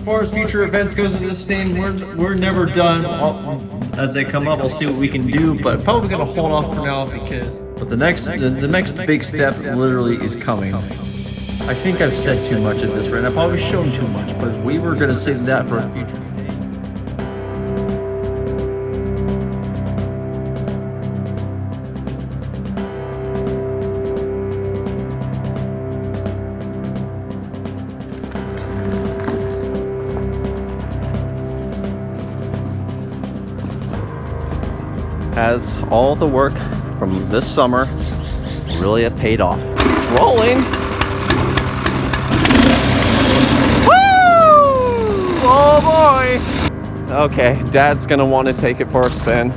far as future events goes in this thing, we're never done. As they come up, we'll see what we can do, but probably gonna hold off for now because. But the next big step literally is coming. I think I've said too much at this rate. I've probably shown too much, but we were gonna save that for a future. As all the work from this summer really have paid off. It's rolling. Woo! Oh boy. Okay, Dad's gonna want to take it for a spin.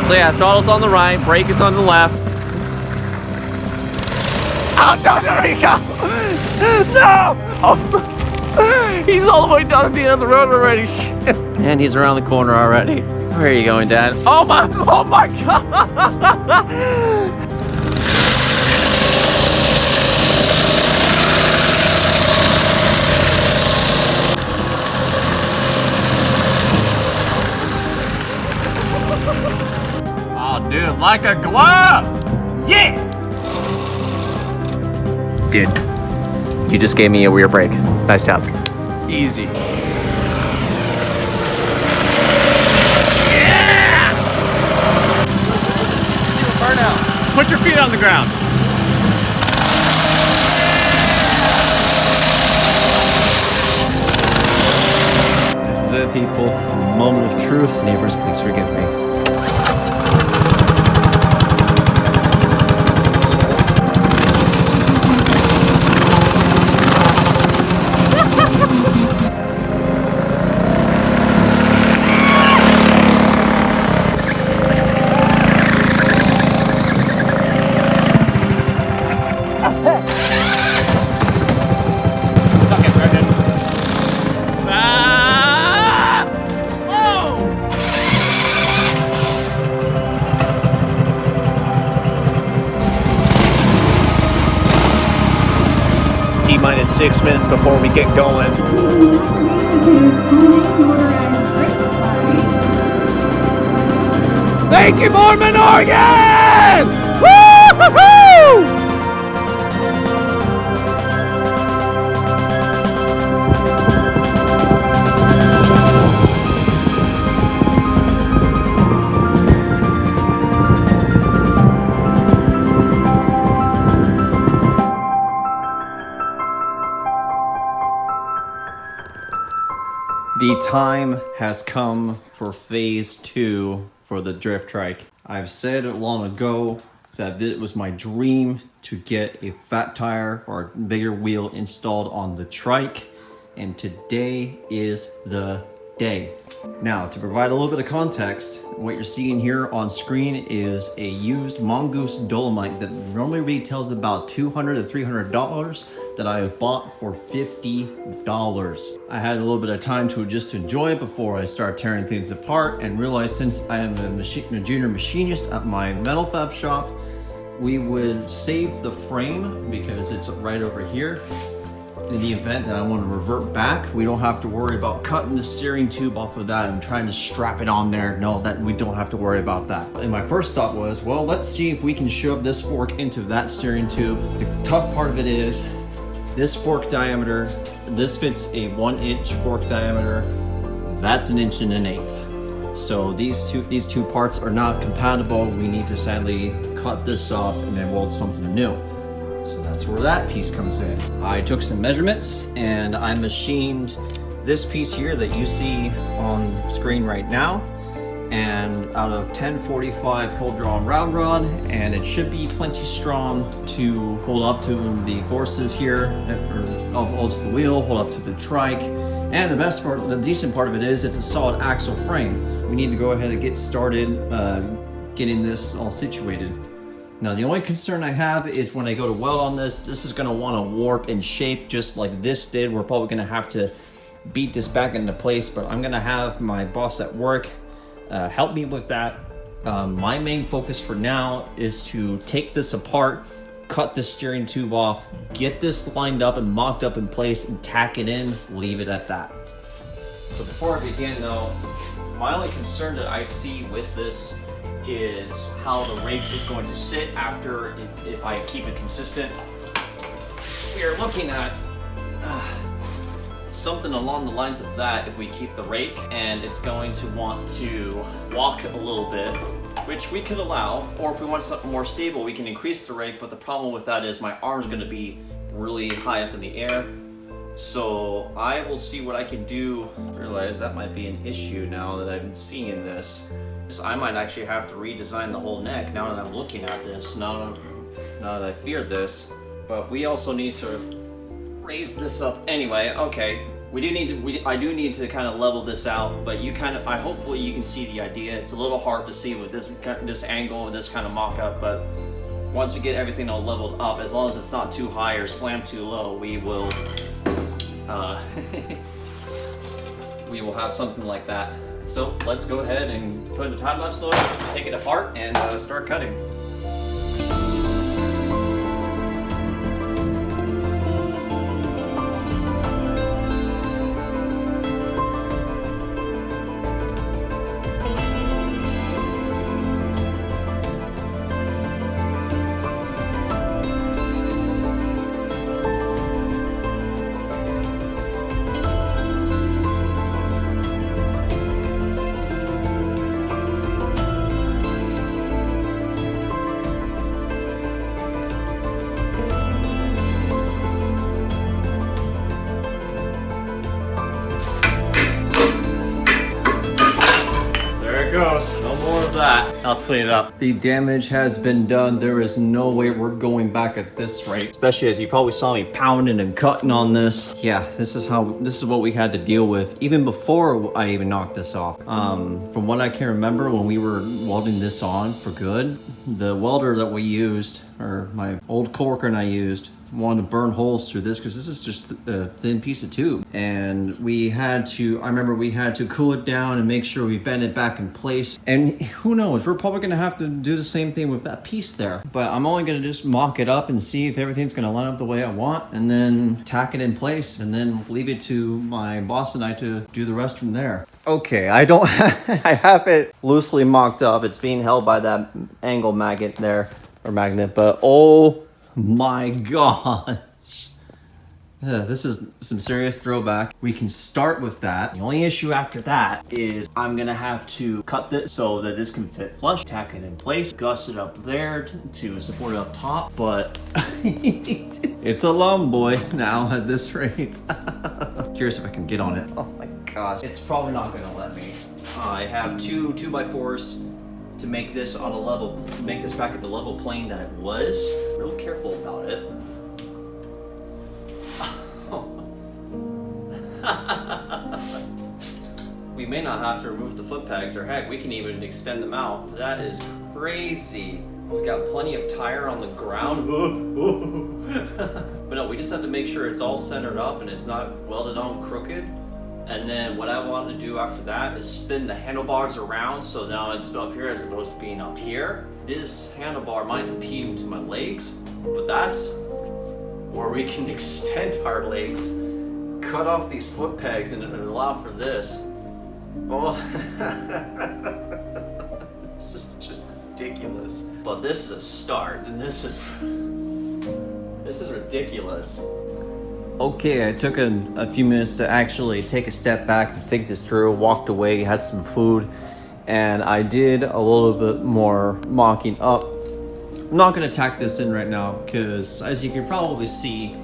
So yeah, throttle's on the right, brake is on the left. Oh no, there he goes! No! Oh. He's all the way down at the end of the road already. Shit. And he's around the corner already. Where are you going, Dad? Oh my God! Oh, dude, like a glove! Yeah! Dude, you just gave me a rear brake. Nice job. Easy. Put your feet on the ground. This is it, people. A moment of truth. Neighbors, please forgive me. T-minus 6 minutes before we get going. Thank you, Mormon, Oregon! Woo-hoo-hoo! The time has come for phase 2 for the drift trike. I've said long ago that it was my dream to get a fat tire or a bigger wheel installed on the trike, and today is the day. Now, to provide a little bit of context, what you're seeing here on screen is a used Mongoose Dolomite that normally retails about $200 to $300 that I have bought for $50. I had a little bit of time to just enjoy it before I start tearing things apart, and realized since I am a junior machinist at my metal fab shop, we would save the frame because it's right over here. In the event that I want to revert back, we don't have to worry about cutting the steering tube off of that and trying to strap it on there. No, that we don't have to worry about that. And my first thought was, well, let's see if we can shove this fork into that steering tube. The tough part of it is this fork diameter. This fits a 1-inch fork diameter. That's 1 1/8 inches. So these two parts are not compatible. We need to sadly cut this off and then weld something new. So that's where that piece comes in. I took some measurements and I machined this piece here that you see on screen right now, and out of 1045 cold drawn round rod, and it should be plenty strong to hold up to the forces here, or hold to the wheel, hold up to the trike. And the best part, the decent part of it is it's a solid axle frame. We need to go ahead and get started getting this all situated. Now, the only concern I have is when I go to weld on this is going to want to warp and shape just like this did. We're probably going to have to beat this back into place, but I'm going to have my boss at work help me with that. My main focus for now is to take this apart, cut the steering tube off, get this lined up and mocked up in place, and tack it in, leave it at that. So before I begin though, my only concern that I see with this is how the rake is going to sit after if I keep it consistent. We are looking at something along the lines of that if we keep the rake, and it's going to want to walk a little bit, which we could allow, or if we want something more stable, we can increase the rake, but the problem with that is my arm's gonna be really high up in the air. So I will see what I can do. Realize that might be an issue now that I'm seeing this. So I might actually have to redesign the whole neck now that I'm looking at this, now that I fear this. But we also need to raise this up anyway. Okay, I do need to kind of level this out, but hopefully you can see the idea. It's a little hard to see with this angle and this kind of mock-up, but once we get everything all leveled up, as long as it's not too high or slammed too low, we will we will have something like that. So let's go ahead and put in a time lapse, take it apart, and start cutting. Goes. No more of that. Now let's clean it up. The damage has been done. There is no way we're going back at this rate, especially as you probably saw me pounding and cutting on this. Yeah, this is what we had to deal with even before I even knocked this off. From what I can remember, when we were welding this on for good, the welder that we used, or my old coworker and I used, wanted to burn holes through this because this is just a thin piece of tube, and I remember we had to cool it down and make sure we bend it back in place. And who knows, we're probably gonna have to do the same thing with that piece there, but I'm only gonna just mock it up and see if everything's gonna line up the way I want, and then tack it in place, and then leave it to my boss and I to do the rest from there. Okay, I have it loosely mocked up. It's being held by that angle magnet there, or magnet, but oh my gosh. This is some serious throwback. We can start with that. The only issue after that is I'm gonna have to cut this so that this can fit flush, tack it in place, gust it up there to support it up top, but it's a long boy now at this rate. Curious if I can get on it. Oh my gosh. It's probably not gonna let me. I have two 2x4s to make this on a level, make this back at the level plane that it was. Real careful about it. We may not have to remove the foot pegs, or heck, we can even extend them out. That is crazy. We've got plenty of tire on the ground. But no, we just have to make sure it's all centered up and it's not welded on crooked. And then what I want to do after that is spin the handlebars around, so now it's up here as opposed to being up here. This handlebar might impede into my legs, but that's where we can extend our legs, cut off these foot pegs, and allow for this. Oh, this is just ridiculous. But this is a start, and this is ridiculous. Okay, I took a few minutes to actually take a step back to think this through, walked away, had some food, and I did a little bit more mocking up. I'm not gonna tack this in right now because, as you can probably see,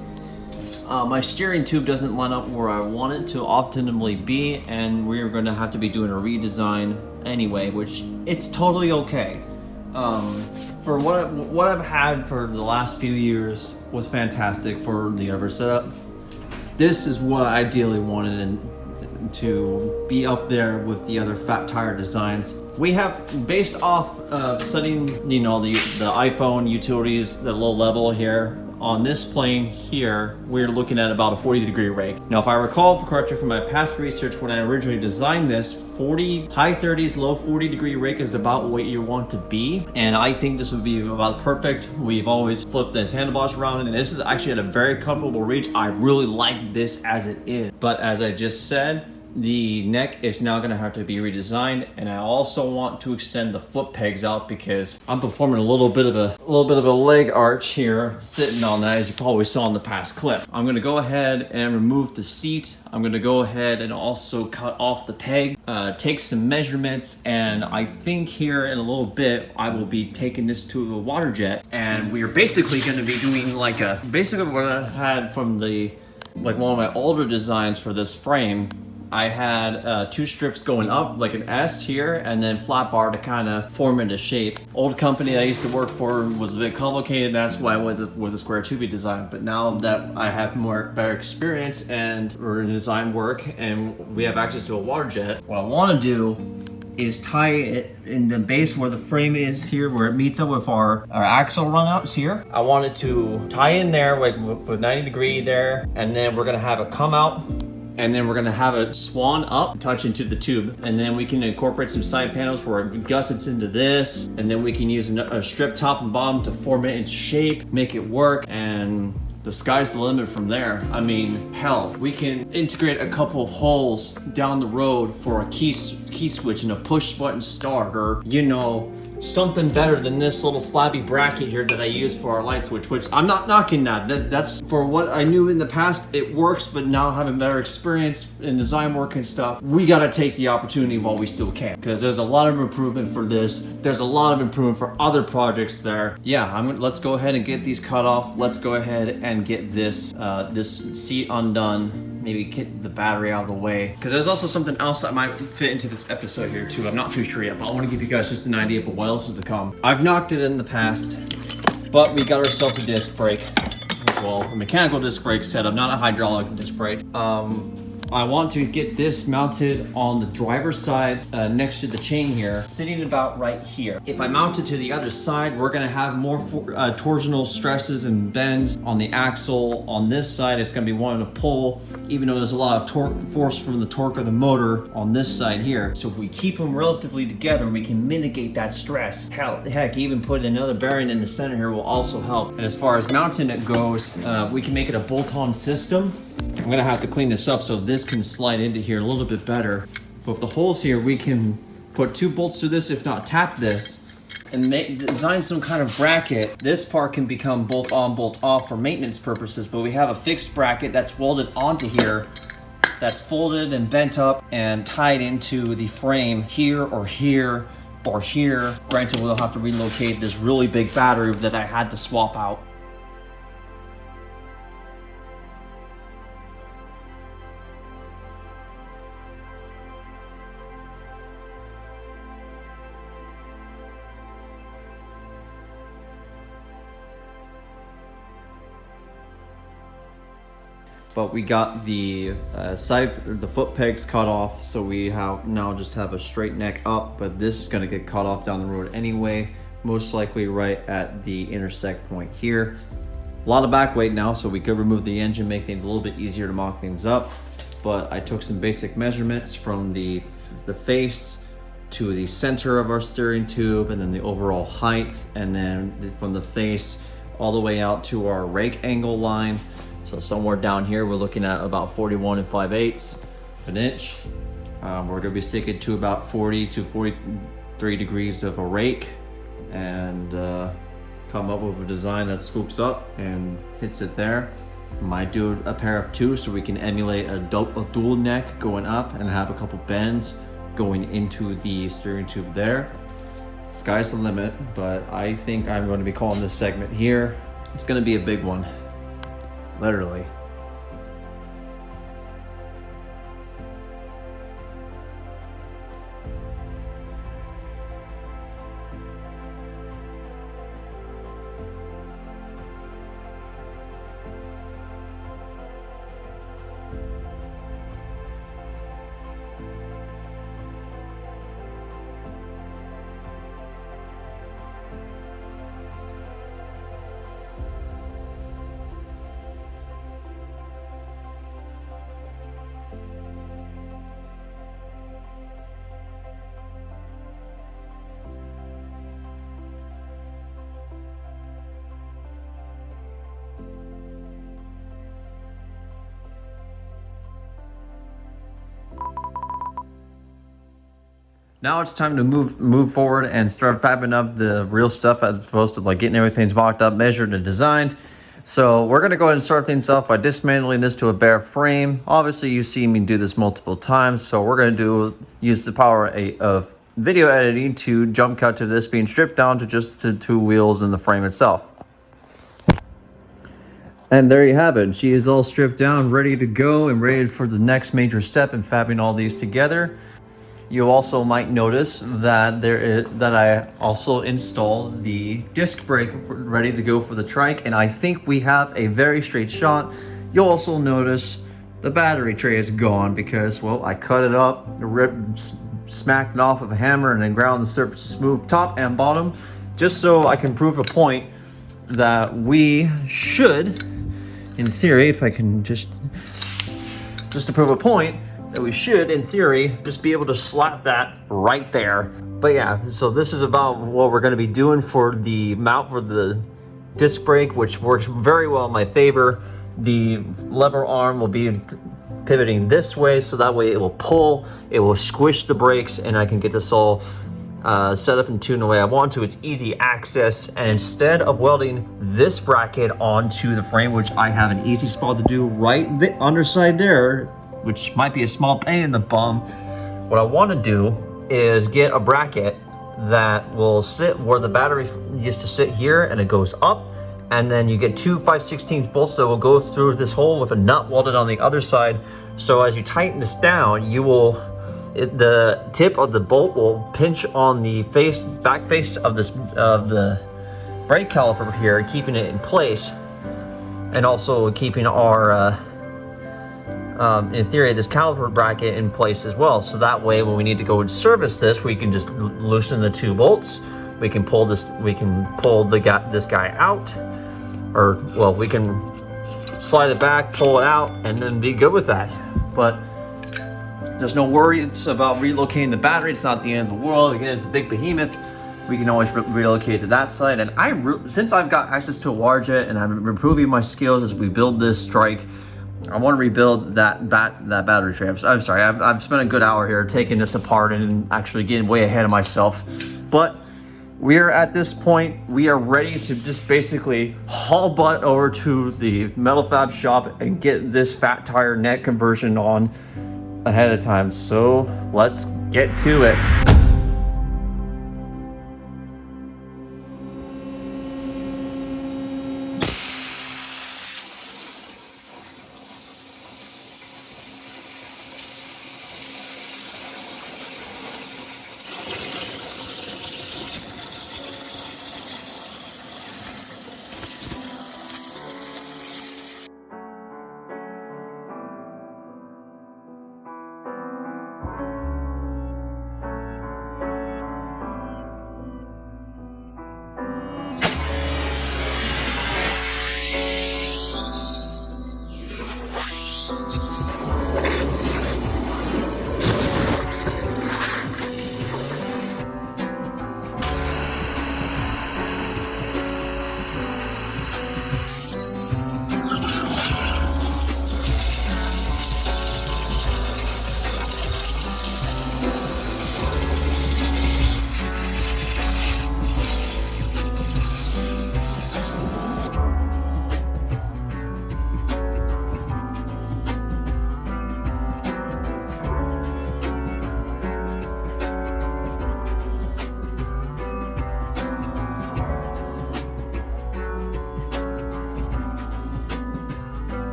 my steering tube doesn't line up where I want it to optimally be, and we're gonna have to be doing a redesign anyway, which it's totally okay. For what I've had for the last few years was fantastic for the other setup. This is what I ideally wanted, and to be up there with the other fat tire designs. We have, based off of setting, you know, the iPhone utilities, the low level here, on this plane here, we're looking at about a 40-degree rake. Now, if I recall correctly from my past research, when I originally designed this, high 30s, low 40-degree rake is about what you want to be. And I think this would be about perfect. We've always flipped the handlebars around, and this is actually at a very comfortable reach. I really like this as it is. But as I just said, the neck is now going to have to be redesigned, and I also want to extend the foot pegs out because I'm performing a little bit of a leg arch here, sitting on that, as you probably saw in the past clip. I'm going to go ahead and remove the seat. I'm going to go ahead and also cut off the peg, take some measurements, and I think here in a little bit I will be taking this to a water jet, and we are basically going to be doing like basically what I had from one of my older designs for this frame. I had 2 strips going up like an S here, and then flat bar to kind of form into shape. Old company I used to work for was a bit complicated. That's why I went with a square tubing design. But now that I have better experience and we're in design work and we have access to a water jet, what I want to do is tie it in the base where the frame is here, where it meets up with our axle runouts here. I want it to tie in there like with 90 degree there, and then we're gonna have it come out, and then we're gonna have it swan up, touch into the tube, and then we can incorporate some side panels where it gussets into this, and then we can use a strip top and bottom to form it into shape, make it work, and the sky's the limit from there. I mean, hell, we can integrate a couple of holes down the road for a key switch and a push button start, or you know, something better than this little flabby bracket here that I use for our light switch, which I'm not knocking that. That's for what I knew in the past, it works, but now having better experience in design work and stuff, we gotta take the opportunity while we still can, because there's a lot of improvement for this. There's a lot of improvement for other projects there. Yeah, let's go ahead and get these cut off. Let's go ahead and get this seat undone. Maybe get the battery out of the way, because there's also something else that might fit into this episode here too. I'm not too sure yet, but I want to give you guys just an idea of what else is to come. I've knocked it in the past, but we got ourselves a disc brake as well, a mechanical disc brake setup, not a hydraulic disc brake. I want to get this mounted on the driver's side next to the chain here, sitting about right here. If I mount it to the other side, we're gonna have more torsional stresses and bends on the axle. On this side, it's gonna be wanting to pull, even though there's a lot of force from the torque of the motor on this side here. So if we keep them relatively together, we can mitigate that stress. Heck, even put another bearing in the center here will also help. And as far as mounting it goes, we can make it a bolt-on system. I'm gonna have to clean this up so this can slide into here a little bit better. But with the holes here, we can put 2 bolts to this, if not tap this, and design some kind of bracket. This part can become bolt on, bolt off for maintenance purposes, but we have a fixed bracket that's welded onto here, that's folded and bent up and tied into the frame here or here or here. Granted, we'll have to relocate this really big battery that I had to swap out. But we got the the foot pegs cut off, so we now just have a straight neck up, but this is gonna get cut off down the road anyway, most likely right at the intersect point here. A lot of back weight now, so we could remove the engine, make things a little bit easier to mock things up. But I took some basic measurements from the face to the center of our steering tube, and then the overall height, and then from the face all the way out to our rake angle line. So somewhere down here, we're looking at about 41 5/8 of an inch. We're gonna be sticking to about 40 to 43 degrees of a rake, and come up with a design that scoops up and hits it there. Might do a pair of 2 so we can emulate a dual neck going up and have a couple bends going into the steering tube there. Sky's the limit, but I think I'm going to be calling this segment here. It's gonna be a big one. Literally. Now it's time to move forward and start fabbing up the real stuff as opposed to like getting everything mocked up, measured, and designed. So we're gonna go ahead and start things off by dismantling this to a bare frame. Obviously, you see me do this multiple times, so we're gonna use the power of video editing to jump cut to this being stripped down to just the two wheels and the frame itself. And there you have it. She is all stripped down, ready to go, and ready for the next major step in fabbing all these together. You also might notice that I also installed the disc brake ready to go for the trike, and I think we have a very straight shot. You'll also notice the battery tray is gone because, well, I cut it up, smacked it off with a hammer, and then ground the surface smooth top and bottom, just so I can prove a point that we should, in theory, if I can just to prove a point, that we should, in theory, just be able to slap that right there. But yeah, so this is about what we're going to be doing for the mount for the disc brake, which works very well in my favor. The lever arm will be pivoting this way, so that way it will pull, it will squish the brakes, and I can get this all set up and tuned the way I want to. It's easy access, and instead of welding this bracket onto the frame, which I have an easy spot to do right the underside there, which might be a small pain in the bum, what I want to do is get a bracket that will sit where the battery used to sit here, and it goes up, and then you get two 5/16 bolts that will go through this hole with a nut welded on the other side. So as you tighten this down, the tip of the bolt will pinch on the back face of the brake caliper here, keeping it in place, and also keeping our in theory, this caliper bracket in place as well. So that way, when we need to go and service this, we can just loosen the two bolts. We can pull this guy out, or well, we can slide it back, pull it out, and then be good with that. But there's no worries about relocating the battery. It's not the end of the world. Again, it's a big behemoth. We can always relocate to that side. And since I've got access to a large jet and I'm improving my skills as we build this trike, I want to rebuild that battery tray. I'm sorry, I've spent a good hour here taking this apart and actually getting way ahead of myself. But we're at this point, we are ready to just basically haul butt over to the metal fab shop and get this fat tire net conversion on ahead of time. So let's get to it.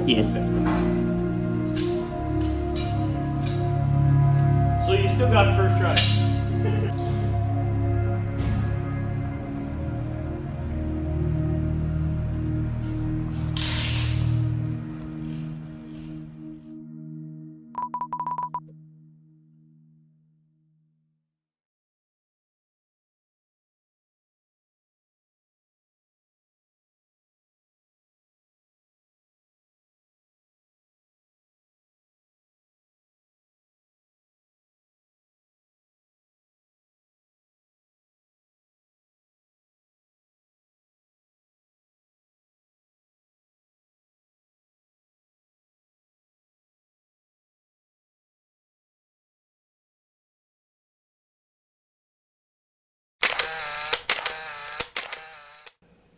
Yes. So you still got first try.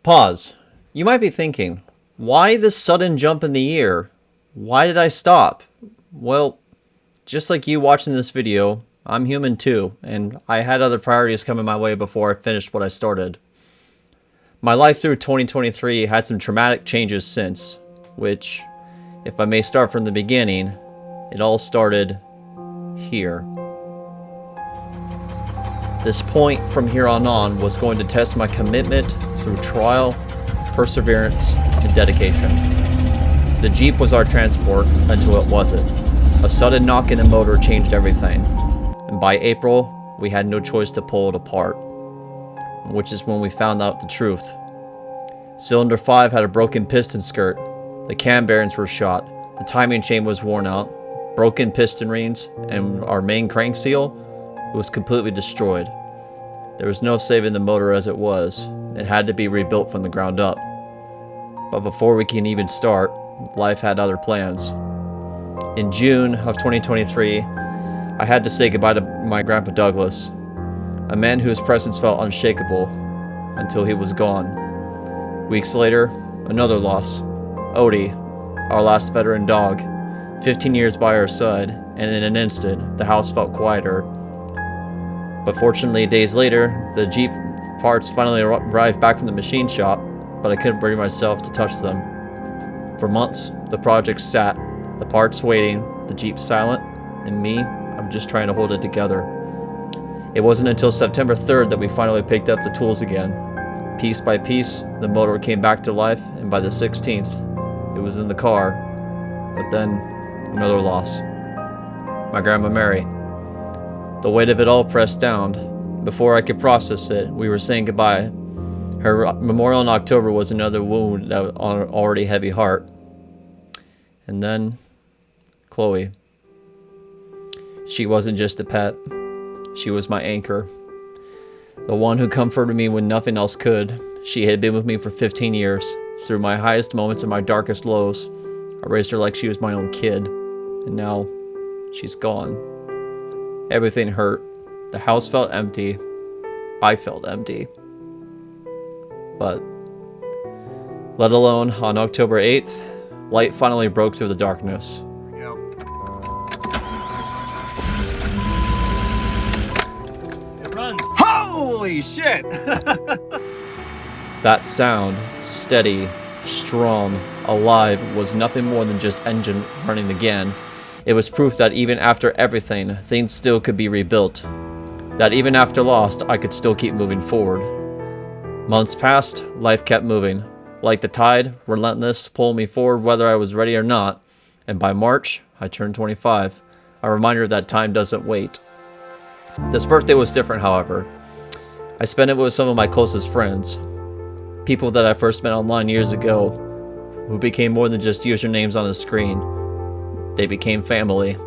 Pause. You might be thinking, why this sudden jump in the year? Why did I stop? Well, just like you watching this video, I'm human too, and I had other priorities coming my way before I finished what I started. My life through 2023 had some traumatic changes since, which, if I may start from the beginning, it all started here. This point from here on was going to test my commitment through trial, perseverance, and dedication. The Jeep was our transport until it wasn't. A sudden knock in the motor changed everything, and by April, we had no choice to pull it apart, which is when we found out the truth. Cylinder 5 had a broken piston skirt, the cam bearings were shot, the timing chain was worn out, broken piston rings, and our main crank seal was completely destroyed. There was no saving the motor as it was. It had to be rebuilt from the ground up. But before we can even start, life had other plans. In June of 2023, I had to say goodbye to my grandpa Douglas, a man whose presence felt unshakable until he was gone. Weeks later, another loss. Odie, our last veteran dog, 15 years by our side, and in an instant, the house felt quieter. But fortunately, days later, the Jeep parts finally arrived back from the machine shop, but I couldn't bring myself to touch them. For months, the project sat, the parts waiting, the Jeep silent, and me, I'm just trying to hold it together. It wasn't until September 3rd that we finally picked up the tools again. Piece by piece, the motor came back to life, and by the 16th, it was in the car. But then, another loss. My Grandma Mary. The weight of it all pressed down. Before I could process it, we were saying goodbye. Her memorial in October was another wound on an already heavy heart. And then, Chloe. She wasn't just a pet. She was my anchor. The one who comforted me when nothing else could. She had been with me for 15 years. Through my highest moments and my darkest lows. I raised her like she was my own kid. And now, she's gone. Everything hurt. The house felt empty. I felt empty. But, let alone on October 8th, light finally broke through the darkness. It runs. Holy shit! That sound, steady, strong, alive, was nothing more than just engine running again. It was proof that even after everything, things still could be rebuilt. That even after lost, I could still keep moving forward. Months passed, life kept moving. Like the tide, relentless, pulling me forward whether I was ready or not. And by March, I turned 25. A reminder that time doesn't wait. This birthday was different, however. I spent it with some of my closest friends. People that I first met online years ago, who became more than just usernames on a screen. They became family.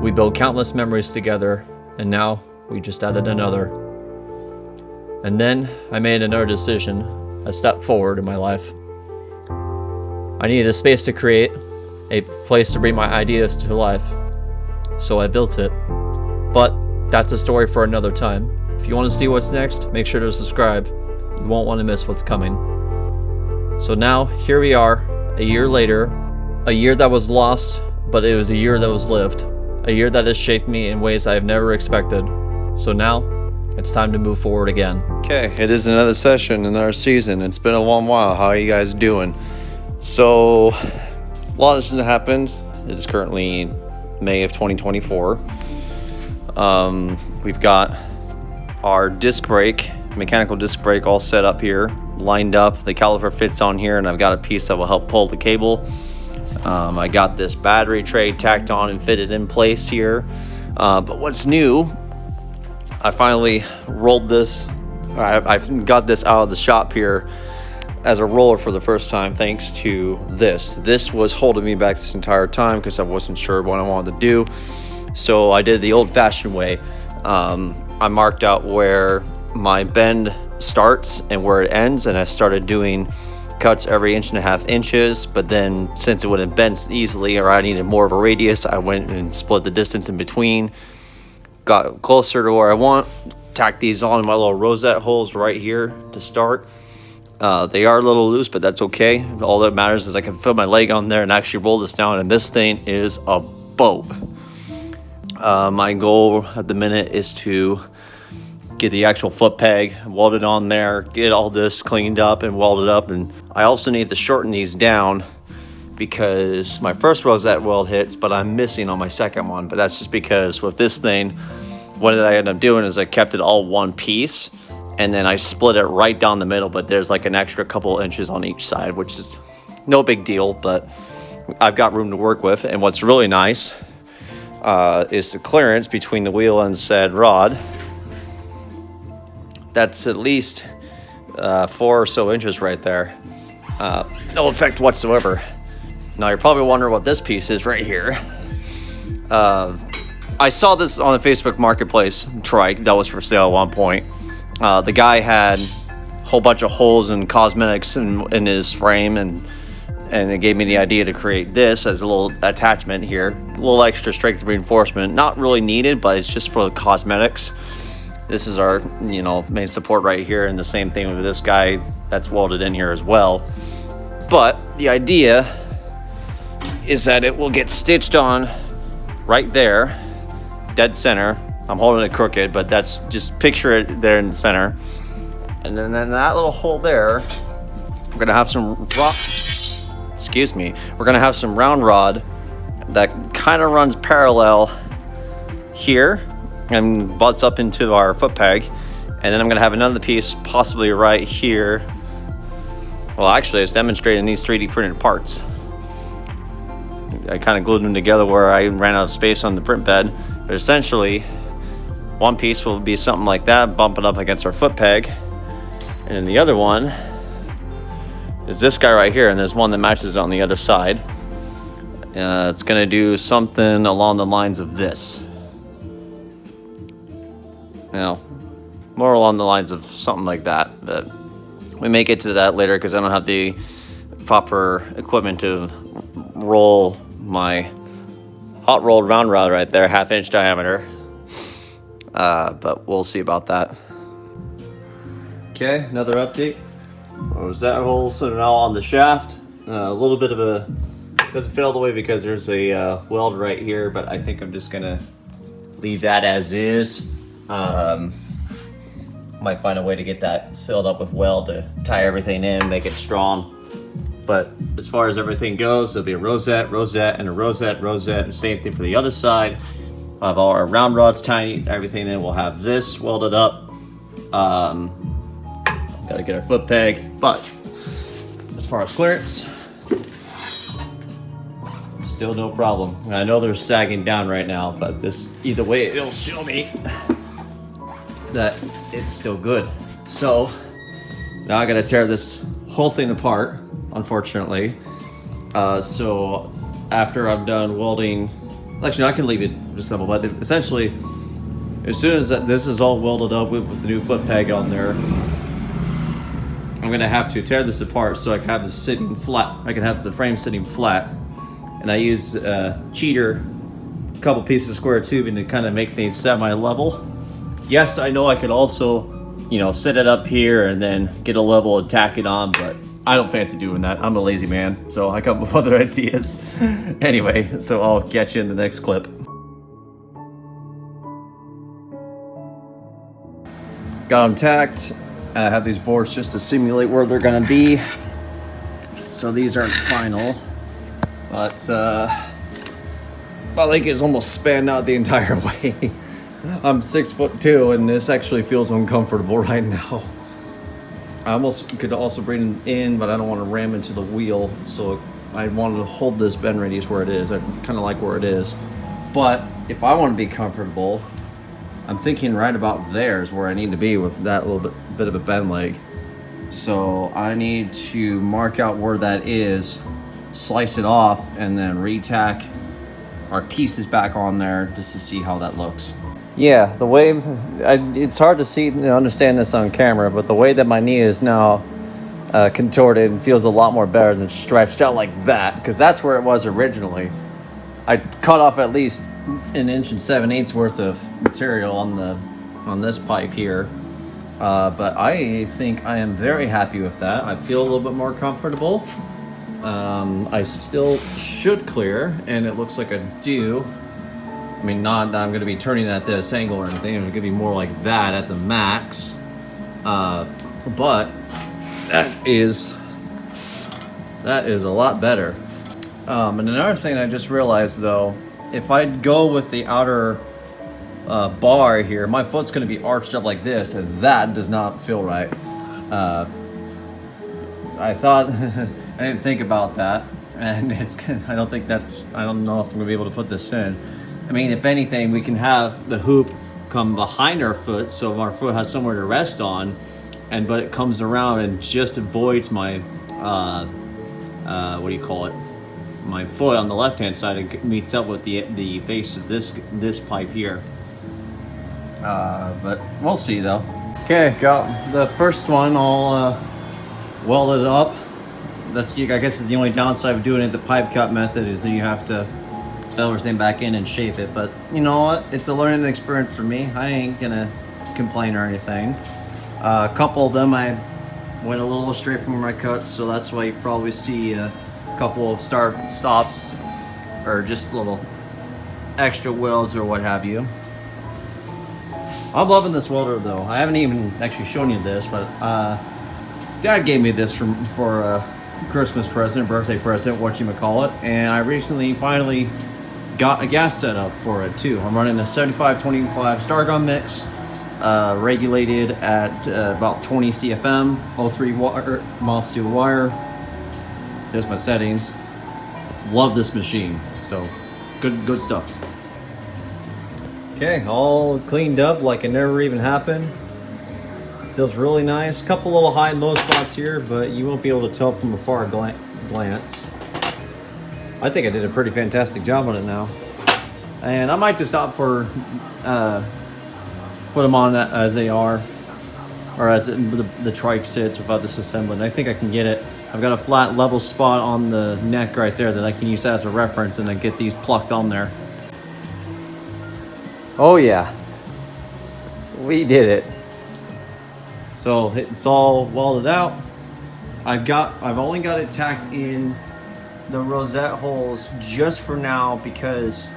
We built countless memories together, and now we just added another. And then I made another decision, a step forward in my life. I needed a space to create, a place to bring my ideas to life. So I built it. But that's a story for another time. If you want to see what's next, make sure to subscribe. You won't want to miss what's coming. So now, here we are, a year later. A year that was lost, but it was a year that was lived. A year that has shaped me in ways I have never expected. So now, it's time to move forward again. Okay, it is another session, another season. It's been a long while. How are you guys doing? So, A lot has happened. It is currently May of 2024. We've got our disc brake, mechanical disc brake, all set up here, lined up. The caliper fits on here, and I've got a piece that will help pull the cable. I got this battery tray tacked on and fitted in place here. But what's new, I finally rolled this. I've got this out of the shop here as a roller for the first time, thanks to this. This was holding me back this entire time because I wasn't sure what I wanted to do. So I did the old-fashioned way. I marked out where my bend starts and where it ends, and I started doing cuts every 1.5 inches. But then, since it wouldn't bend easily, or I needed more of a radius, I went and split the distance in between, got closer to where I want, tacked these on my little rosette holes right here to start. They are a little loose, but that's okay. All that matters is I can fit my leg on there and actually roll this down, and this thing is a boat. My goal at the minute is to get the actual foot peg welded on there, get all this cleaned up and welded up. And I also need to shorten these down because my first rosette weld hits, but I'm missing on my second one. But that's just because with this thing, what I ended up doing is I kept it all one piece, and then I split it right down the middle, but there's like an extra couple inches on each side, which is no big deal, but I've got room to work with. And what's really nice is the clearance between the wheel and said rod. That's at least 4 or so inches right there. No effect whatsoever. Now you're probably wondering what this piece is right here. I saw this on the Facebook Marketplace, Trike, that was for sale at one point. The guy had a whole bunch of holes and cosmetics in his frame, and it gave me the idea to create this as a little attachment here. A little extra strength reinforcement. Not really needed, but it's just for the cosmetics. This is our, main support right here, and the same thing with this guy that's welded in here as well. But the idea is that it will get stitched on right there, dead center. I'm holding it crooked, but that's just picture it there in the center. And then in that little hole there, we're gonna have some we're gonna have some round rod that kind of runs parallel here and butts up into our foot peg. And then I'm gonna have another piece possibly right here. Well, actually, it's demonstrating these 3D printed parts. I kind of glued them together where I ran out of space on the print bed. But essentially, one piece will be something like that, bumping up against our foot peg. And then the other one is this guy right here, and there's one that matches on the other side. It's gonna do something along the lines of this. More along the lines of something like that. But we may get to that later because I don't have the proper equipment to roll my hot rolled round rod right there, 1/2 inch diameter. But we'll see about that. Okay, another update. Was that hole so now on the shaft? A little bit of a, doesn't fit all the way because there's a weld right here, but I think I'm just gonna leave that as is. Might find a way to get that filled up with weld to tie everything in, make it strong. But as far as everything goes, there'll be a rosette, and a rosette, and same thing for the other side. We'll have all our round rods tiny, everything in. We'll have this welded up. Gotta get our foot peg. But as far as clearance, still no problem. And I know they're sagging down right now, but this, either way, it'll show me that it's still good. So now I gotta tear this whole thing apart, unfortunately. So after I'm done welding, actually, no, I can leave it just simple, but essentially, as soon as this is all welded up with the new foot peg on there, I'm gonna have to tear this apart so I can have this sitting flat. I can have the frame sitting flat, and I use cheater, a couple pieces of square tubing to kind of make things semi-level. Yes, I know I could also, set it up here and then get a level and tack it on, but I don't fancy doing that. I'm a lazy man, so I come up with other ideas. Anyway, so I'll catch you in the next clip. Got them tacked. I have these boards just to simulate where they're gonna be. So these aren't final. But my leg is almost spanned out the entire way. I'm 6'2", and this actually feels uncomfortable right now. I almost could also bring it in, but I don't want to ram into the wheel, so I wanted to hold this bend radius where it is. I kind of like where it is. But if I want to be comfortable, I'm thinking right about there is where I need to be with that little bit of a bend leg. So I need to mark out where that is, slice it off, and then re-tack our pieces back on there just to see how that looks. Yeah, the way, it's hard to see and understand this on camera, but the way that my knee is now contorted and feels a lot more better than stretched out like that, because that's where it was originally. I cut off at least 1 7/8 inches worth of material on this pipe here, but I think I am very happy with that. I feel a little bit more comfortable. I still should clear, and it looks like I do. I mean, not that I'm going to be turning at this angle or anything. It's going to be more like that at the max. But that is a lot better. And another thing I just realized, though, if I go with the outer bar here, my foot's going to be arched up like this, and that does not feel right. I thought I didn't think about that, and I don't know if I'm going to be able to put this in. I mean, if anything, we can have the hoop come behind our foot, so our foot has somewhere to rest on, but it comes around and just avoids my what do you call it? My foot on the left-hand side and meets up with the face of this pipe here. But we'll see though. Okay, got the first one all welded up. I guess is the only downside of doing it the pipe cut method is that you have to fill everything back in and shape it. But you know what? It's a learning experience for me. I ain't gonna complain or anything. A couple of them I went a little astray from my cuts, so that's why you probably see a couple of stops or just little extra welds or what have you. I'm loving this welder though. I haven't even actually shown you this, but Dad gave me this for a Christmas present, birthday present, whatchamacallit, and I recently finally got a gas setup for it too. I'm running a 75-25 Stargun mix, regulated at about 20 CFM, 03 wire, mild steel wire. There's my settings. Love this machine, so good stuff. Okay, all cleaned up like it never even happened. Feels really nice. Couple little high and low spots here, but you won't be able to tell from a far glance. I think I did a pretty fantastic job on it now. And I might just opt for put them on as they are, or as the trike sits without disassembling. I think I can get it. I've got a flat level spot on the neck right there that I can use as a reference and then get these plucked on there. Oh yeah, we did it. So it's all welded out. I've only got it tacked in the rosette holes just for now because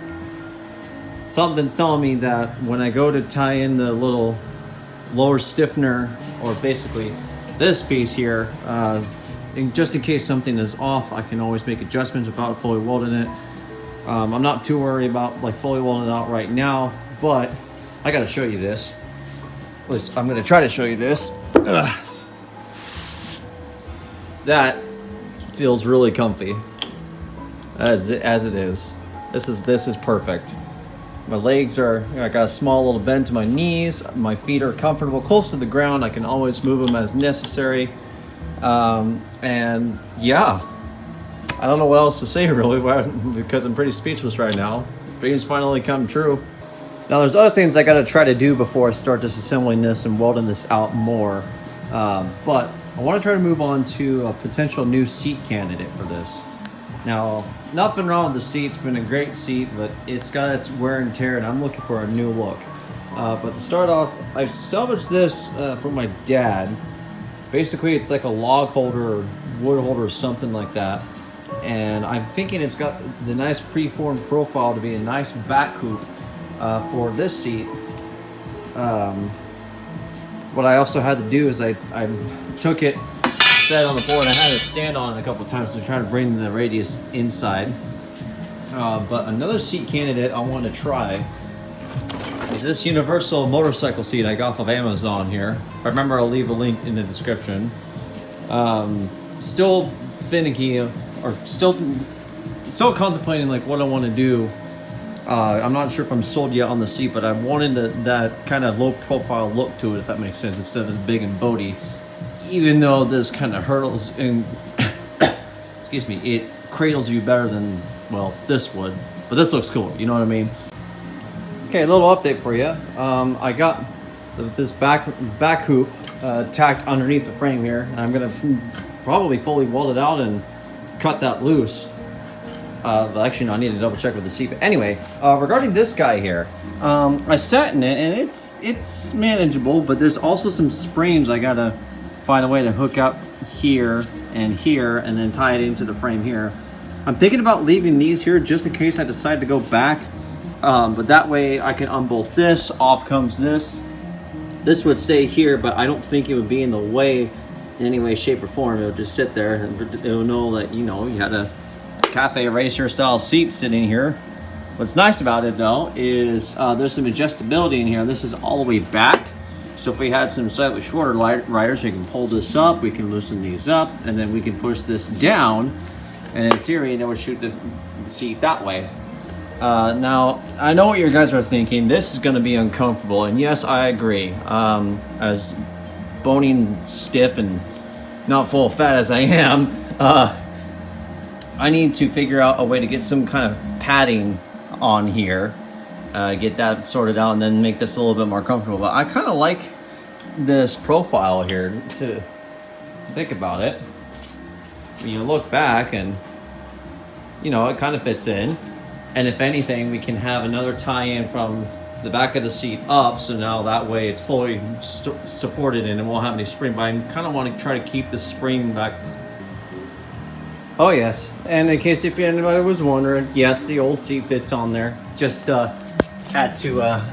something's telling me that when I go to tie in the little lower stiffener, or basically this piece here, just in case something is off, I can always make adjustments without fully welding it. I'm not too worried about like fully welding it out right now, but I gotta show you this. I'm gonna try to show you this. That feels really comfy as it is. This is perfect. My legs I got a small little bend to my knees. My feet are comfortable close to the ground. I can always move them as necessary. And yeah, I don't know what else to say really because I'm pretty speechless right now. Dreams finally come true. Now there's other things I gotta try to do before I start disassembling this and welding this out more. But I want to try to move on to a potential new seat candidate for this. Now, nothing wrong with the seat. It's been a great seat, but it's got its wear and tear, and I'm looking for a new look. But to start off, I salvaged this from my dad. Basically, it's like a log holder or wood holder or something like that. And I'm thinking it's got the nice preformed profile to be a nice back hoop for this seat. What I also had to do is I took it, set on the board. I had it stand on it a couple times to try to bring the radius inside. But another seat candidate I want to try is this universal motorcycle seat I got off of Amazon here. If I remember, I'll leave a link in the description. Still finicky, or still contemplating like what I want to do. I'm not sure if I'm sold yet on the seat, but I wanted that kind of low profile look to it, if that makes sense, instead of big and boaty. Even though this kind of hurdles and excuse me, it cradles you better than, well, this would, but this looks cool, you know what I mean? Okay, a little update for you. I got this back hoop tacked underneath the frame here, and I'm gonna probably fully weld it out and cut that loose. But actually, no, I need to double check with the seat. But anyway, regarding this guy here, I sat in it and it's manageable, but there's also some springs I gotta find a way to hook up here, and then tie it into the frame here. I'm thinking about leaving these here just in case I decide to go back, but that way I can unbolt this, off comes this. This would stay here, but I don't think it would be in the way in any way, shape, or form. It would just sit there and it'll know that, you know, you had a cafe racer style seat sitting here. What's nice about it though is there's some adjustability in here. This is all the way back, so if we had some slightly shorter riders, we can pull this up, we can loosen these up, and then we can push this down, and in theory it would shoot the seat that way. Now I know what you guys are thinking, this is going to be uncomfortable, and yes, I agree. As bony, stiff, and not full of fat as I am, I need to figure out a way to get some kind of padding on here, get that sorted out, and then make this a little bit more comfortable. But I kind of like this profile here, to think about it. When you look back, and you know, it kind of fits in, and if anything, we can have another tie-in from the back of the seat up, so now that way it's fully supported and it won't have any spring. But I kind of want to try to keep the spring back. Oh yes, and in case if anybody was wondering, yes, the old seat fits on there. Just had to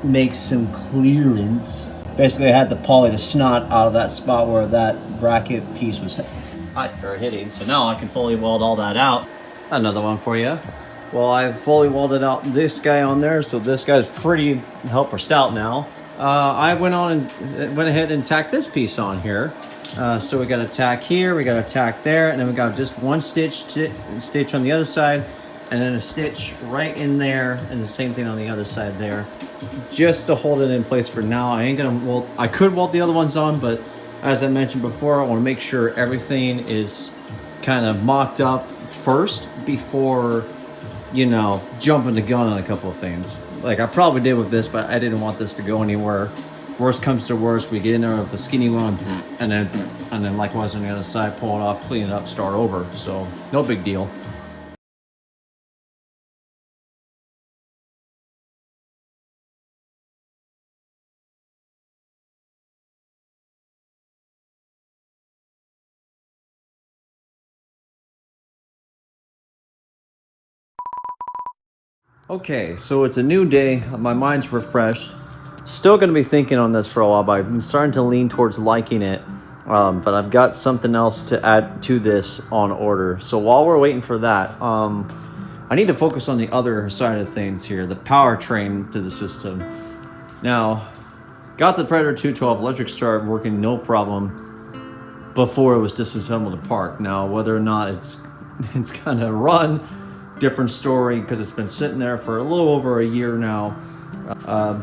make some clearance. Basically, I had to poly the snot out of that spot where that bracket piece was hitting. So now I can fully weld all that out. Another one for you. Well, I've fully welded out this guy on there, so this guy's pretty helper stout now. I went ahead and tacked this piece on here. So we got a tack here, we got a tack there, and then we got just one stitch on the other side, and then a stitch right in there, and the same thing on the other side there, just to hold it in place for now. I ain't gonna weld. I could weld the other ones on, but as I mentioned before, I want to make sure everything is kind of mocked up first before, you know, jumping the gun on a couple of things. Like I probably did with this, but I didn't want this to go anywhere. Worst comes to worst, we get in there with a skinny one, and then likewise on the other side, pull it off, clean it up, start over. So no big deal. Okay, so it's a new day. My mind's refreshed. Still going to be thinking on this for a while, but I'm starting to lean towards liking it. But I've got something else to add to this on order. So while we're waiting for that, I need to focus on the other side of things here, the powertrain to the system. Now, got the Predator 212 electric start working no problem before it was disassembled apart. Now, whether or not it's gonna run, different story, because it's been sitting there for a little over a year now.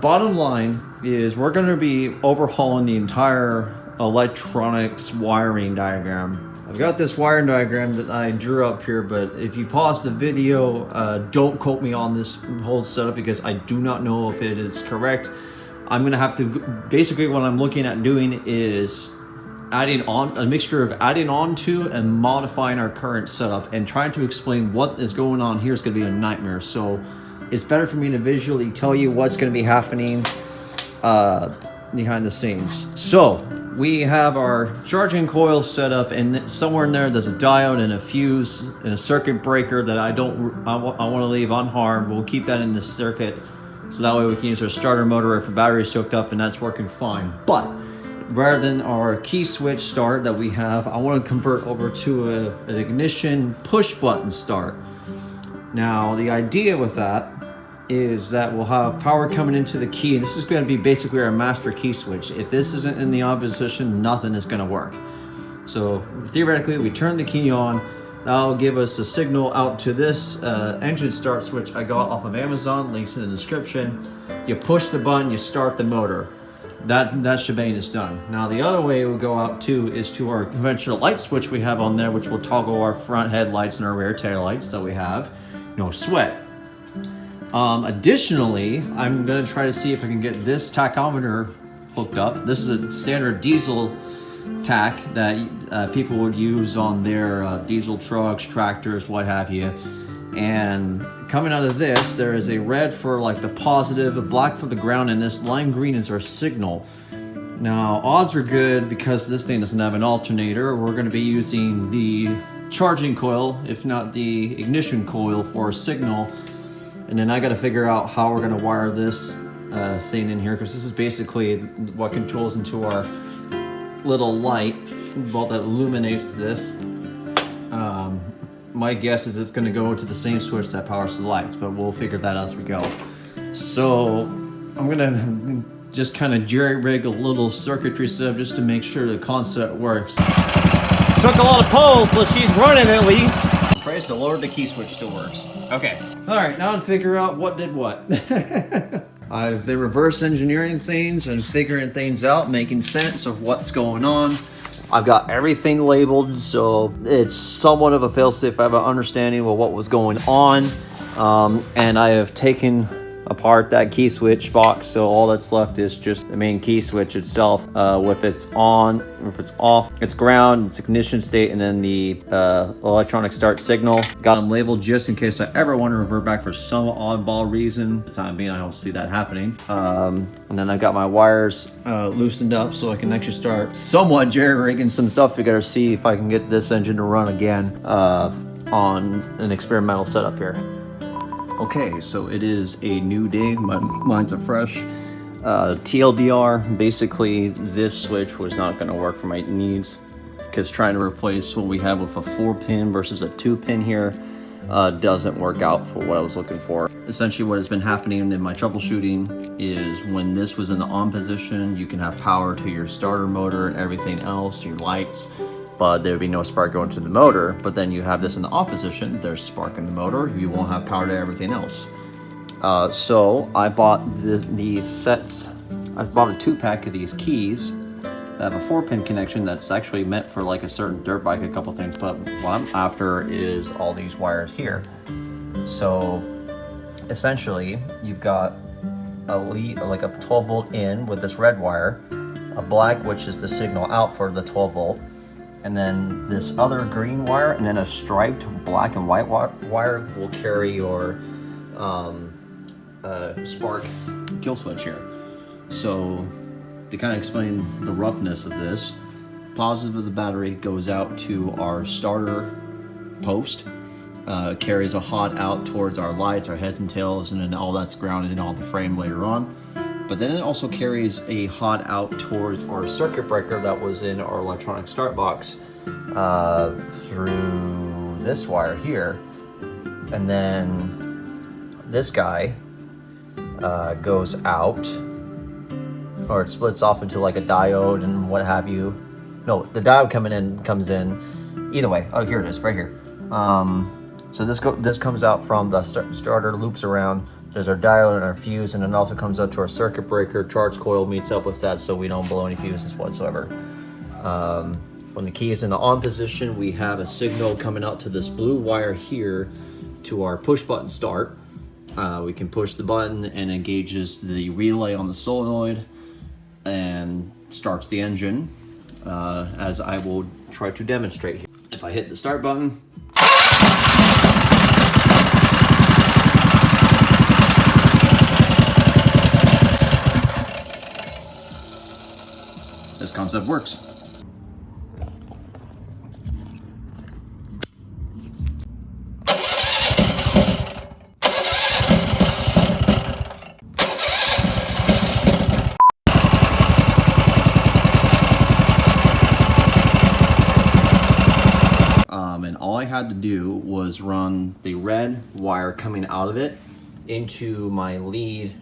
Bottom line is we're going to be overhauling the entire electronics wiring diagram. I've got this wiring diagram that I drew up here, but if you pause the video, don't quote me on this whole setup because I do not know if it is correct. I'm going to have to, basically what I'm looking at doing is adding on a mixture of adding on to and modifying our current setup, and trying to explain what is going on here is going to be a nightmare. So it's better for me to visually tell you what's going to be happening behind the scenes. So we have our charging coil set up, and somewhere in there there's a diode and a fuse and a circuit breaker that I want to leave unharmed. We'll keep that in the circuit so that way we can use our starter motor if the battery's hooked up, and that's working fine. But rather than our key switch start that we have, I want to convert over to an ignition push button start. Now, the idea with that is that we'll have power coming into the key. This is going to be basically our master key switch. If this isn't in the on position, nothing is going to work. So theoretically, we turn the key on. That'll give us a signal out to this engine start switch I got off of Amazon. Links in the description. You push the button, you start the motor. That shebang is done. Now the other way it will go out to is to our conventional light switch we have on there, which will toggle our front headlights and our rear tail lights that we have. No sweat. Additionally, I'm gonna try to see if I can get this tachometer hooked up. This is a standard diesel tach that people would use on their diesel trucks, tractors, what have you. And coming out of this, there is a red for like the positive, a black for the ground, and this lime green is our signal. Now, odds are good because this thing doesn't have an alternator. We're gonna be using the charging coil, if not the ignition coil, for a signal. And then I got to figure out how we're going to wire this thing in here, because this is basically what controls into our little light bulb that illuminates this. My guess is it's going to go to the same switch that powers the lights, but we'll figure that out as we go. So I'm going to just kind of jerry-rig a little circuitry setup just to make sure the concept works. Took a lot of poles, but she's running at least. Praise the Lord, the key switch still works. Okay. All right, now to figure out what did what. I've been reverse engineering things and figuring things out, making sense of what's going on. I've got everything labeled, so it's somewhat of a failsafe. I have an understanding of what was going on, and I have taken apart that key switch box, so all that's left is just the main key switch itself, with its on, if it's off, it's ground, its ignition state, and then the electronic start signal. Got them labeled just in case I ever want to revert back for some oddball reason. For the time being, I don't see that happening. And then I got my wires loosened up so I can actually start somewhat jerry-rigging some stuff together, see if I can get this engine to run again on an experimental setup here. Okay, so it is a new day. My mind's a fresh. TLDR, basically this switch was not going to work for my needs, because trying to replace what we have with a 4-pin versus a 2-pin here doesn't work out for what I was looking for. Essentially what has been happening in my troubleshooting is when this was in the on position, you can have power to your starter motor and everything else, your lights, but there would be no spark going to the motor. But then you have this in the off position, there's spark in the motor, you won't have power to everything else. So I bought these sets. I bought a 2-pack of these keys that have a 4-pin connection that's actually meant for like a certain dirt bike, a couple things, but what I'm after is all these wires here. So essentially you've got a lead, like a 12 volt in with this red wire, a black, which is the signal out for the 12 volt, and then this other green wire, and then a striped black and white wire will carry your spark kill switch here. So to kind of explain the roughness of this, positive of the battery goes out to our starter post, carries a hot out towards our lights, our heads and tails, and then all that's grounded on the frame later on. But then it also carries a hot out towards our circuit breaker that was in our electronic start box through this wire here. And then this guy goes out, or it splits off into like a diode and what have you. No, the diode comes in. Either way, oh, here it is, right here. So this comes out from the starter, loops around. There's our diode and our fuse, and it also comes out to our circuit breaker. Charge coil meets up with that so we don't blow any fuses whatsoever. When the key is in the on position, we have a signal coming out to this blue wire here to our push button start. We can push the button and engages the relay on the solenoid and starts the engine, as I will try to demonstrate here. If I hit the start button, this concept works. all I had to do was run the red wire coming out of it into my lead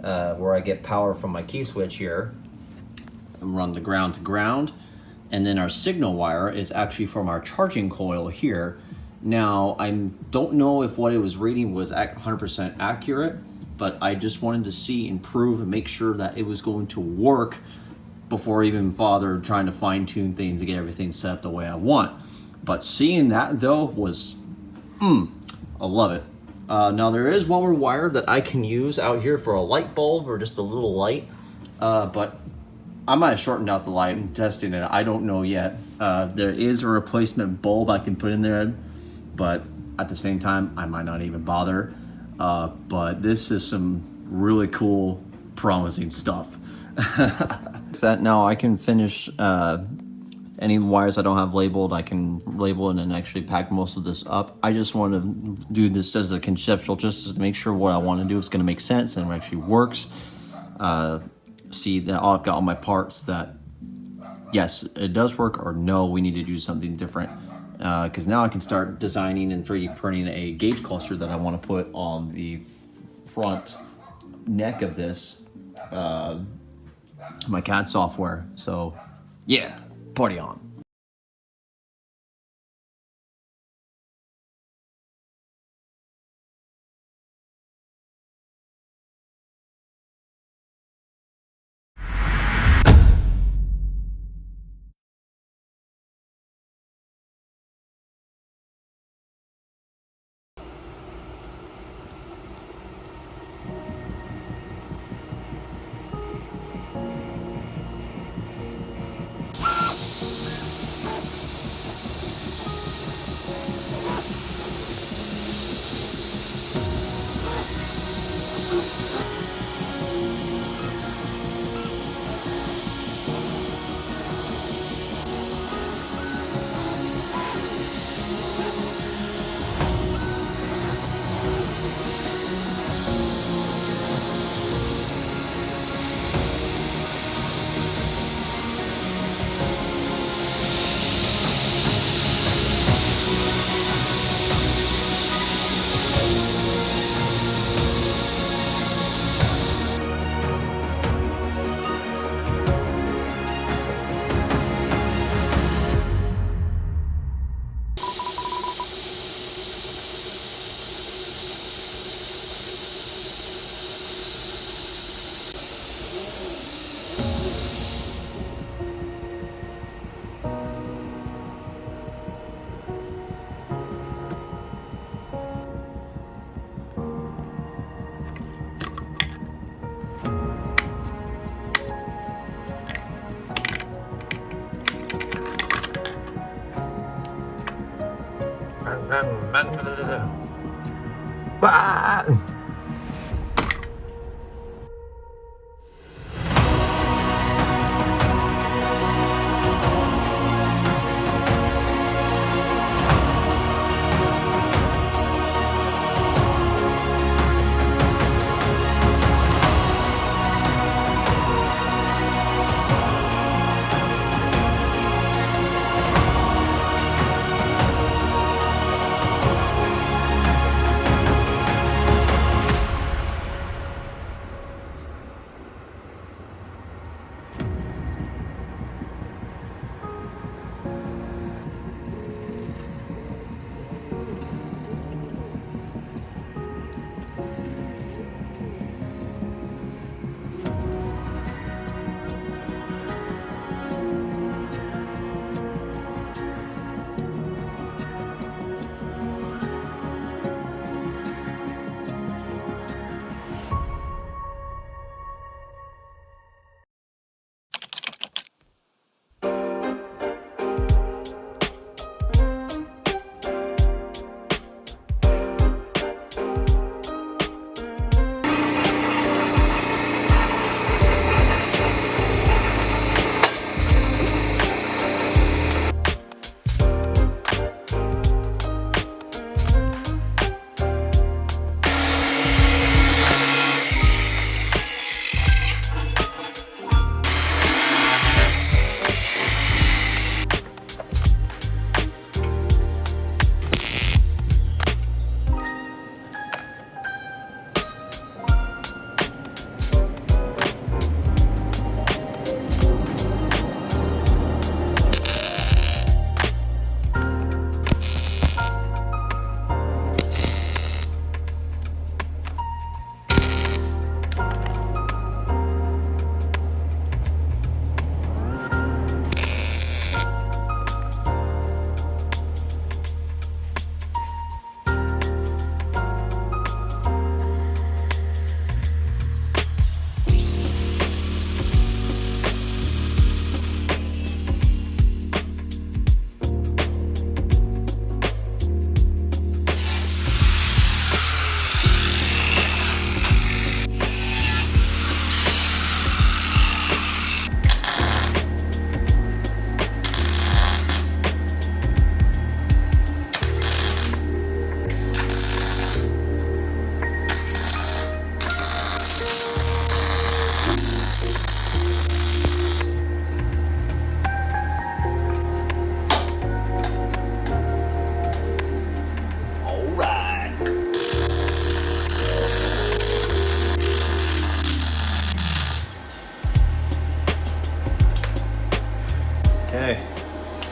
where I get power from my key switch here, and run the ground to ground. And then our signal wire is actually from our charging coil here. Now, I don't know if what it was reading was 100% accurate, but I just wanted to see and prove and make sure that it was going to work before I even bothered trying to fine tune things to get everything set up the way I want. But seeing that though was, I love it. Now there is one more wire that I can use out here for a light bulb or just a little light, but I might have shortened out the light and testing it. I don't know yet. There is a replacement bulb I can put in there, but at the same time, I might not even bother. But this is some really cool, promising stuff. That now I can finish any wires I don't have labeled. I can label it and actually pack most of this up. I just want to do this as a conceptual, just to make sure what I want to do is going to make sense and actually works. See that I've got all my parts that yes, it does work, or no, we need to do something different. Because now I can start designing and 3D printing a gauge cluster that I want to put on the front neck of this, my CAD software. So yeah, party on.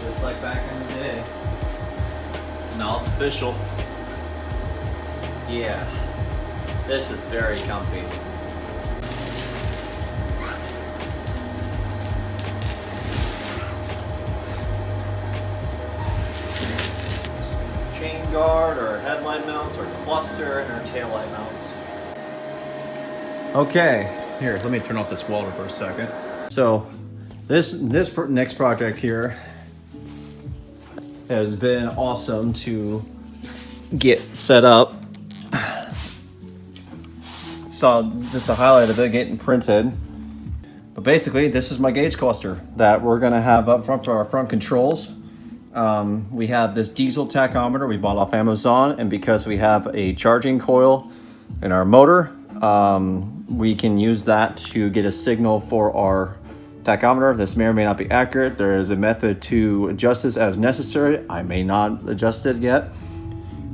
Just like back in the day. Now it's official. Yeah, this is very comfy. Chain guard or headlight mounts or cluster and our taillight mounts. Okay, here, let me turn off this welder for a second. So this next project here has been awesome to get set up. Saw just a highlight of it getting printed. But basically, this is my gauge cluster that we're gonna have up front for our front controls. We have this diesel tachometer we bought off Amazon, and because we have a charging coil in our motor, we can use that to get a signal for our tachometer. This may or may not be accurate. There is a method to adjust this as necessary. I may not adjust it yet.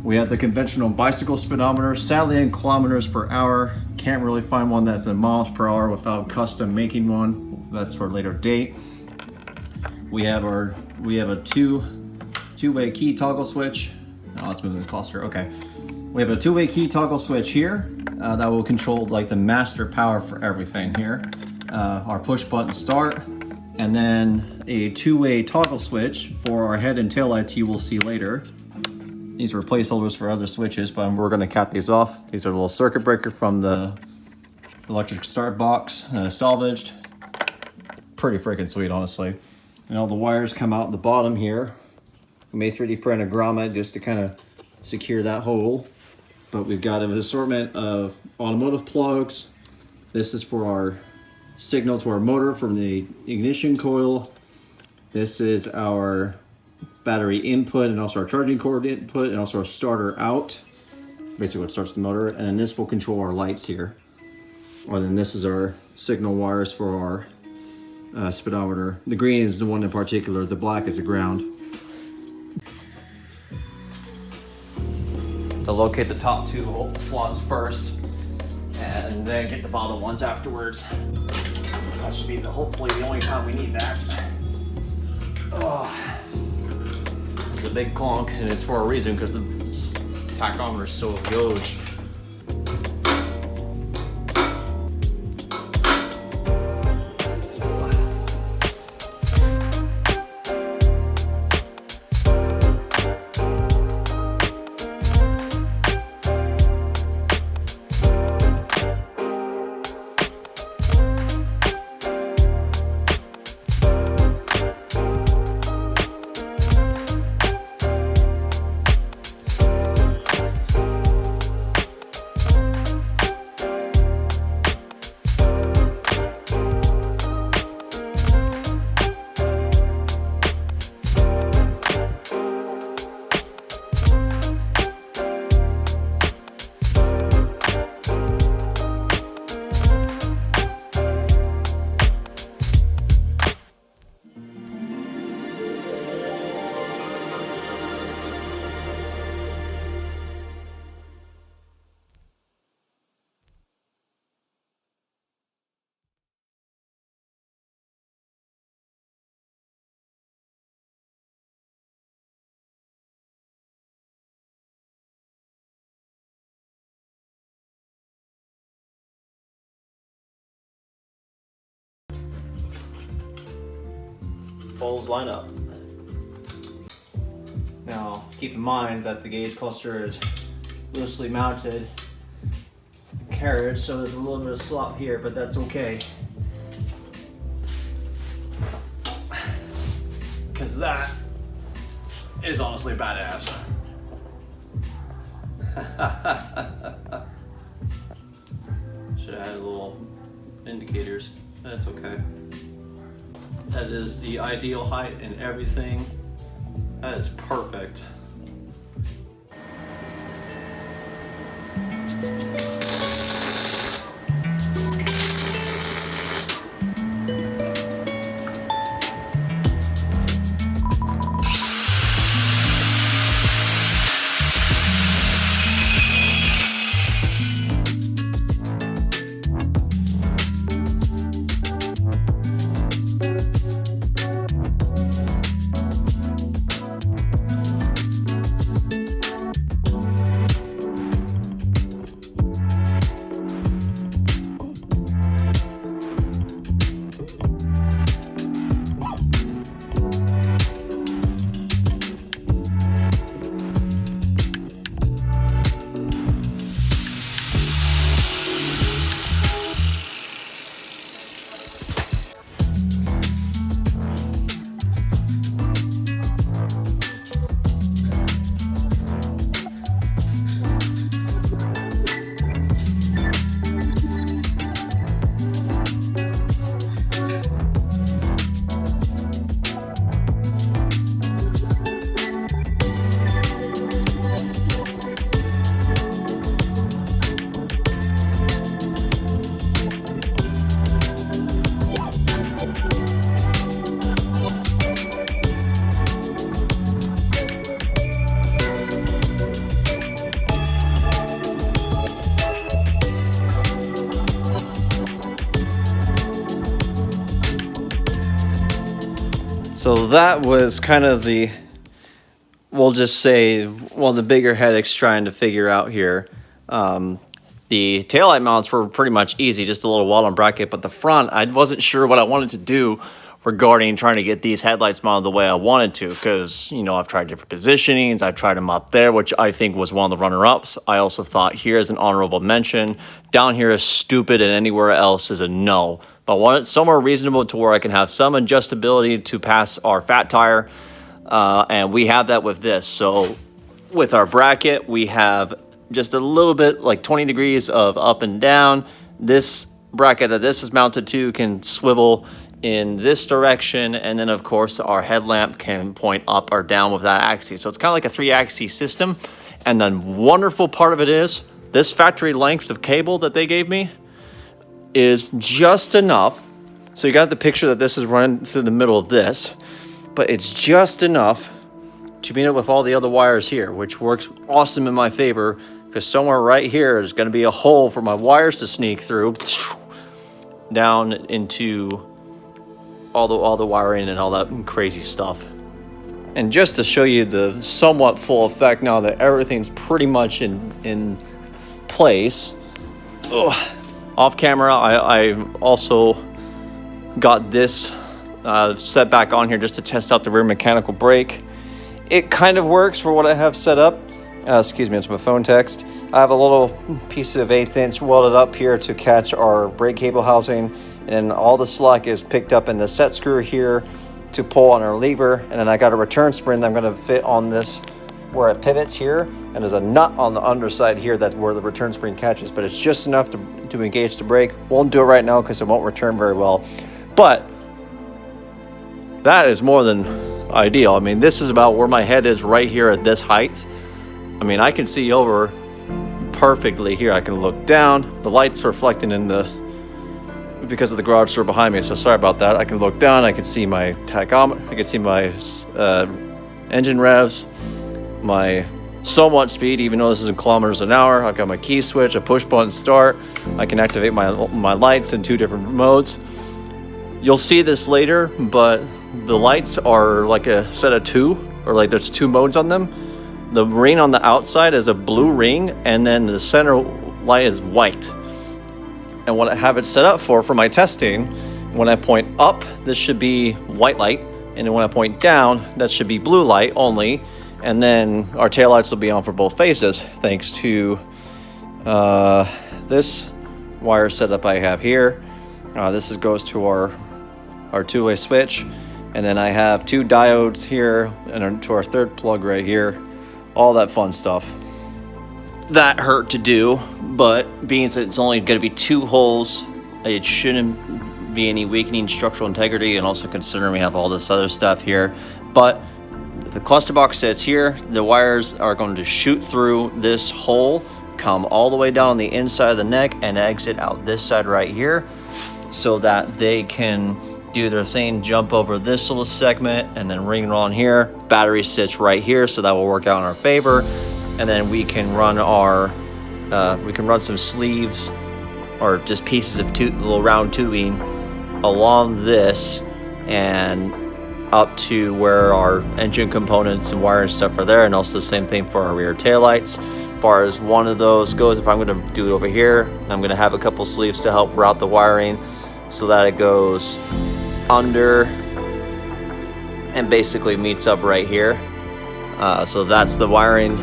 We have the conventional bicycle speedometer, sadly in kilometers per hour. Can't really find one that's in miles per hour without custom making one. That's for a later date. We have a two-way key toggle switch. Oh, it's moving the cluster. Okay. We have a two-way key toggle switch here that will control like the master power for everything here. Our push button start, and then a two-way toggle switch for our head and tail lights you will see later. These are placeholders for other switches, but we're going to cap these off. These are a little circuit breaker from the electric start box, salvaged. Pretty freaking sweet, honestly. And all the wires come out the bottom here. We may 3D print a grommet just to kind of secure that hole. But we've got an assortment of automotive plugs. This is for our signal to our motor from the ignition coil. This is our battery input and also our charging cord input and also our starter out. Basically what starts the motor. And then this will control our lights here. And then this is our signal wires for our speedometer. The green is the one in particular, the black is the ground. To locate the top two slots first and then get the bottom ones afterwards. That should be hopefully the only time we need that. Oh, it's a big clunk, and it's for a reason because the tachometer is so huge. Poles line up. Now, keep in mind that the gauge cluster is loosely mounted carriage, so there's a little bit of slop here, but that's okay. Because that is honestly badass. Should have added little indicators. That's okay. That is the ideal height and everything. That is perfect. So that was kind of the, we'll just say, one of the bigger headaches trying to figure out here. The taillight mounts were pretty much easy, just a little weld on bracket, but the front, I wasn't sure what I wanted to do regarding trying to get these headlights mounted the way I wanted to, because, you know, I've tried different positionings. I tried them up there, which I think was one of the runner-ups. I also thought here is an honorable mention. Down here is stupid, and anywhere else is a no. But I want it somewhere reasonable to where I can have some adjustability to pass our fat tire, and we have that with this. So with our bracket, we have just a little bit, like 20 degrees of up and down. This bracket that this is mounted to can swivel in this direction, and then of course our headlamp can point up or down with that axis. So it's kind of like a 3-axis system. And then wonderful part of it is this factory length of cable that they gave me is just enough. So you got the picture that this is running through the middle of this, but it's just enough to meet up with all the other wires here, which works awesome in my favor, because somewhere right here is going to be a hole for my wires to sneak through down into all the wiring and all that crazy stuff. And just to show you the somewhat full effect now that everything's pretty much in place. Off camera, I also got this set back on here just to test out the rear mechanical brake. It kind of works for what I have set up. Excuse me, it's my phone text. I have a little piece of 1/8 inch welded up here to catch our brake cable housing, and all the slack is picked up in the set screw here to pull on our lever. And then I got a return spring that I'm going to fit on this where it pivots here, and there's a nut on the underside here that's where the return spring catches, but it's just enough to engage the brake. Won't do it right now because it won't return very well, but that is more than ideal. I mean, this is about where my head is right here at this height. I mean, I can see over perfectly here. I can look down. The light's reflecting in the, because of the garage door behind me, so sorry about that. I can look down. I can see my tachometer. I can see my engine revs, my somewhat speed, even though this is in kilometers an hour. I've got my key switch, a push button start. I can activate my lights in 2 different modes. You'll see this later, but the lights are like a set of 2, or like there's 2 modes on them. The ring on the outside is a blue ring, and then the center light is white. And what I have it set up for my testing, when I point up, this should be white light, and then when I point down, that should be blue light only. And then our taillights will be on for both phases, thanks to this wire setup I have here. This goes to our 2-way switch, and then I have 2 diodes here, and to our 3rd plug right here. All that fun stuff. That hurt to do, but being that it's only going to be 2 holes, it shouldn't be any weakening structural integrity, and also considering we have all this other stuff here. But the cluster box sits here. The wires are going to shoot through this hole, come all the way down on the inside of the neck, and exit out this side right here, so that they can do their thing, jump over this little segment, and then ring it on here. Battery sits right here, so that will work out in our favor. And then we can run our some sleeves, or just pieces of little round tubing along this and up to where our engine components and wire and stuff are there, and also the same thing for our rear taillights. As far as one of those goes, if I'm going to do it over here, I'm going to have a couple sleeves to help route the wiring so that it goes under and basically meets up right here. So that's the wiring.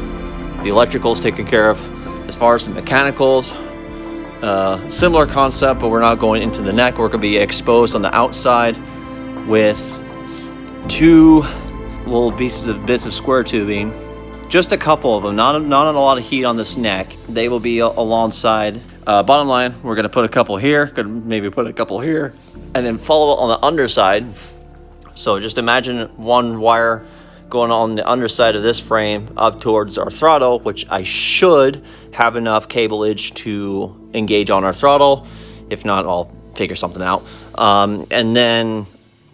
The electrical's taken care of. As far as the mechanicals, similar concept, but we're not going into the neck. We're going to be exposed on the outside with 2 little bits of square tubing. Just a couple of them, not a lot of heat on this neck. They will be alongside. Bottom line, we're going to put a couple here, maybe put a couple here, and then follow it on the underside. So just imagine 1 wire going on the underside of this frame up towards our throttle, which I should have enough cableage to engage on our throttle. If not, I'll figure something out. And then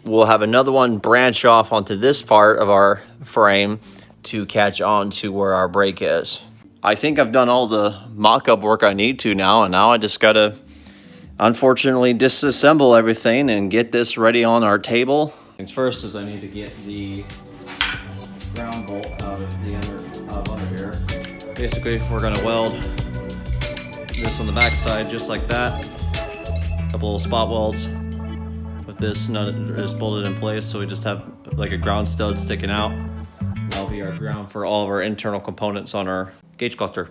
we'll have another one branch off onto this part of our frame to catch on to where our brake is. I think I've done all the mock-up work I need to now, and now I just gotta, unfortunately, disassemble everything and get this ready on our table. Things first is I need to get the ground bolt out of the under here. Basically, we're gonna weld this on the back side just like that. A couple little spot welds with this nut is bolted in place, so we just have like a ground stud sticking out. That'll be our ground for all of our internal components on our gauge cluster.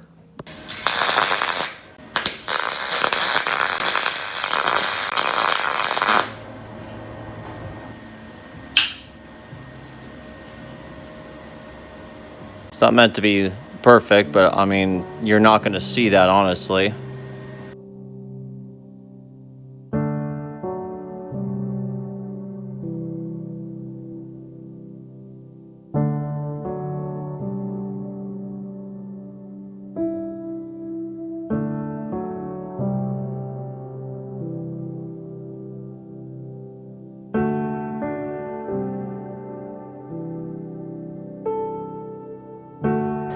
It's not meant to be perfect, but I mean, you're not going to see that, honestly.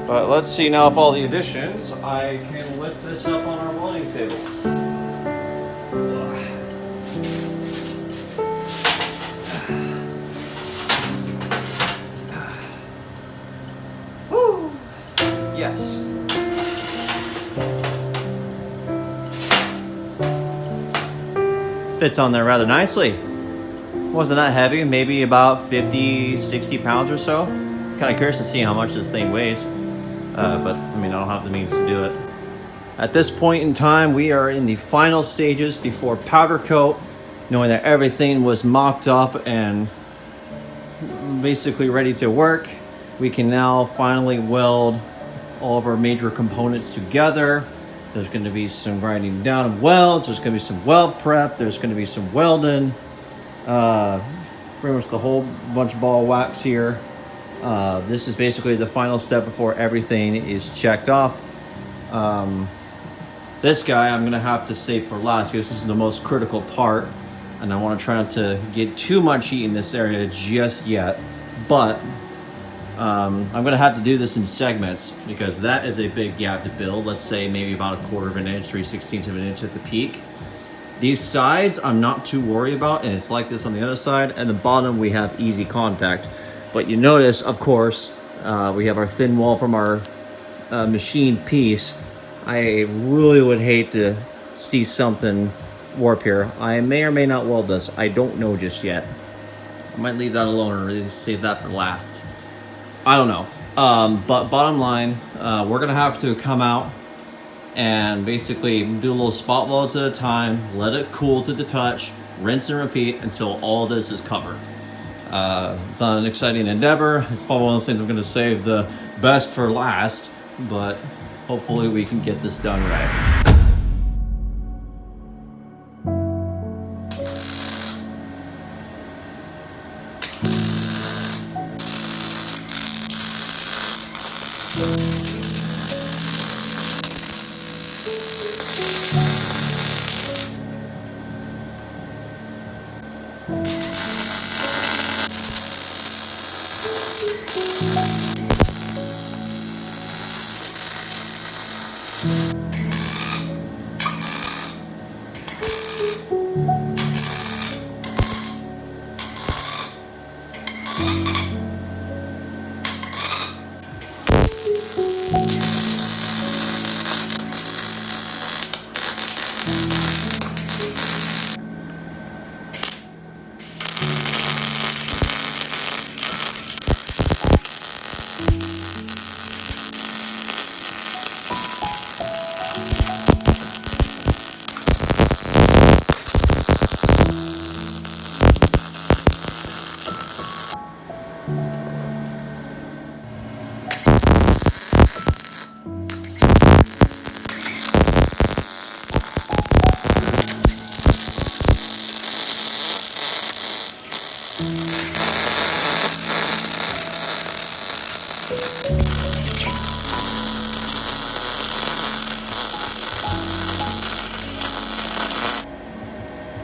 But let's see now if all the additions, I can lift this up on our welding table. Woo! Yes. Fits on there rather nicely. Wasn't that heavy, maybe about 50, 60 pounds or so. Kind of curious to see how much this thing weighs. But I mean, I don't have the means to do it. At this point in time, we are in the final stages before powder coat, knowing that everything was mocked up and basically ready to work. We can now finally weld all of our major components together. There's going to be some grinding down of welds. There's going to be some weld prep. There's going to be some welding. Pretty much the whole bunch of ball wax here. This is basically the final step before everything is checked off. This guy I'm gonna have to save for last because this is the most critical part, and I want to try not to get too much heat in this area just yet. But I'm gonna have to do this in segments because that is a big gap to build. Let's say maybe about 1/4 of an inch, 3/16 of an inch at the peak. These sides I'm not too worried about, and it's like this on the other side. And the bottom we have easy contact. But you notice, of course, we have our thin wall from our machine piece. I really would hate to see something warp here. I may or may not weld this. I don't know just yet. I might leave that alone or really save that for last. I don't know. But bottom line, we're gonna have to come out and basically do a little spot welds at a time, let it cool to the touch, rinse and repeat until all this is covered. It's not an exciting endeavor. It's probably one of those things I'm going to save the best for last, but hopefully we can get this done right.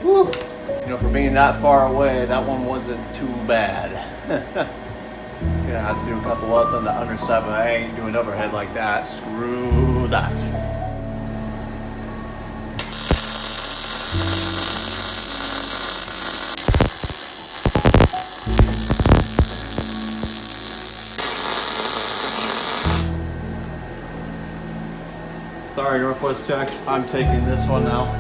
Woo. You know, for being that far away, that one wasn't too bad. Gonna have to do a couple welds on the underside, but I ain't doing overhead like that. Screw that. Sorry, Northwest Check. I'm taking this one now.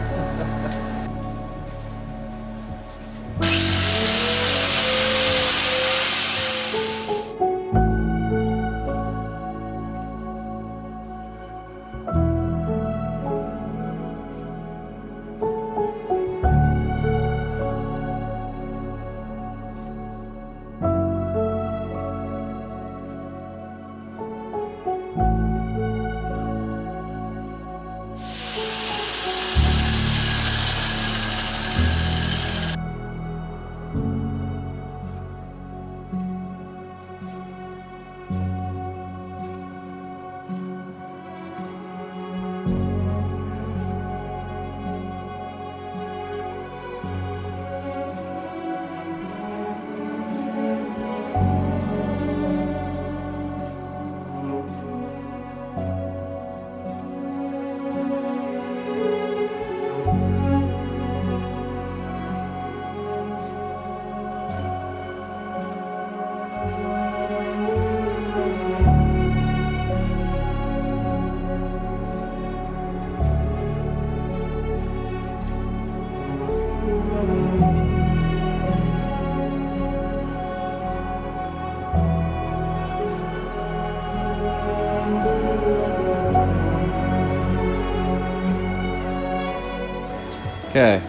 Okay,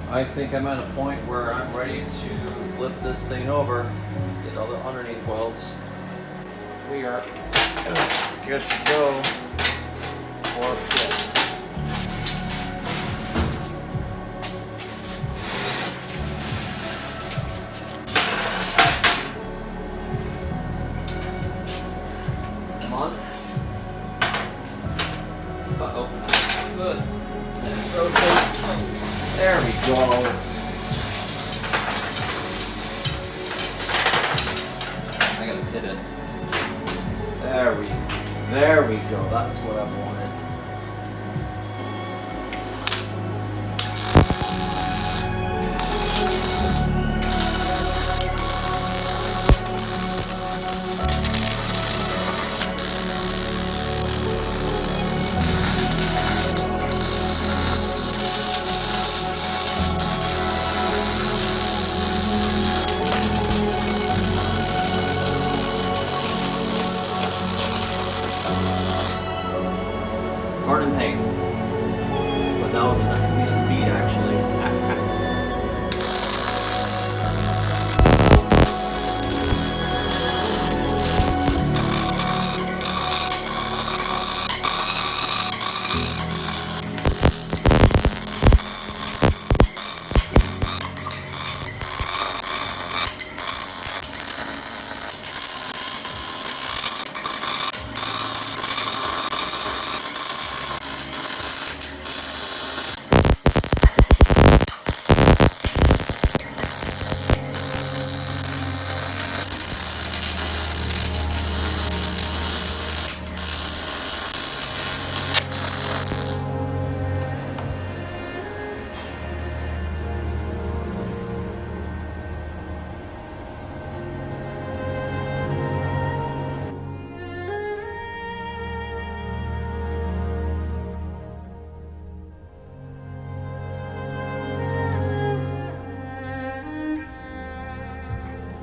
I think I'm at a point where I'm ready to flip this thing over, get all the underneath welds. We are good to go for a flip. Come on. Uh-oh. Good. Rotate. There we go. I gotta hit it. There we go. That's what I wanted. Hard in pain. But that was a decent beat actually.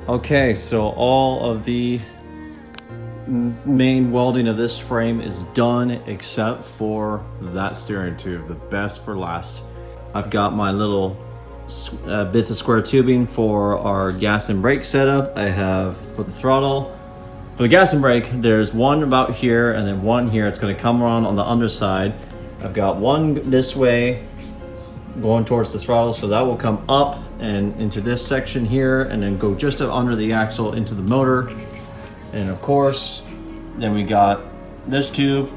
Okay, so all of the main welding of this frame is done except for that steering tube, the best for last. I've got my little bits of square tubing for our gas and brake setup. I have for the throttle. For the gas and brake, there's one about here and then one here. It's going to come around on the underside. I've got one this way going towards the throttle, so that will come up and into this section here and then go just under the axle into the motor. And of course, then we got this tube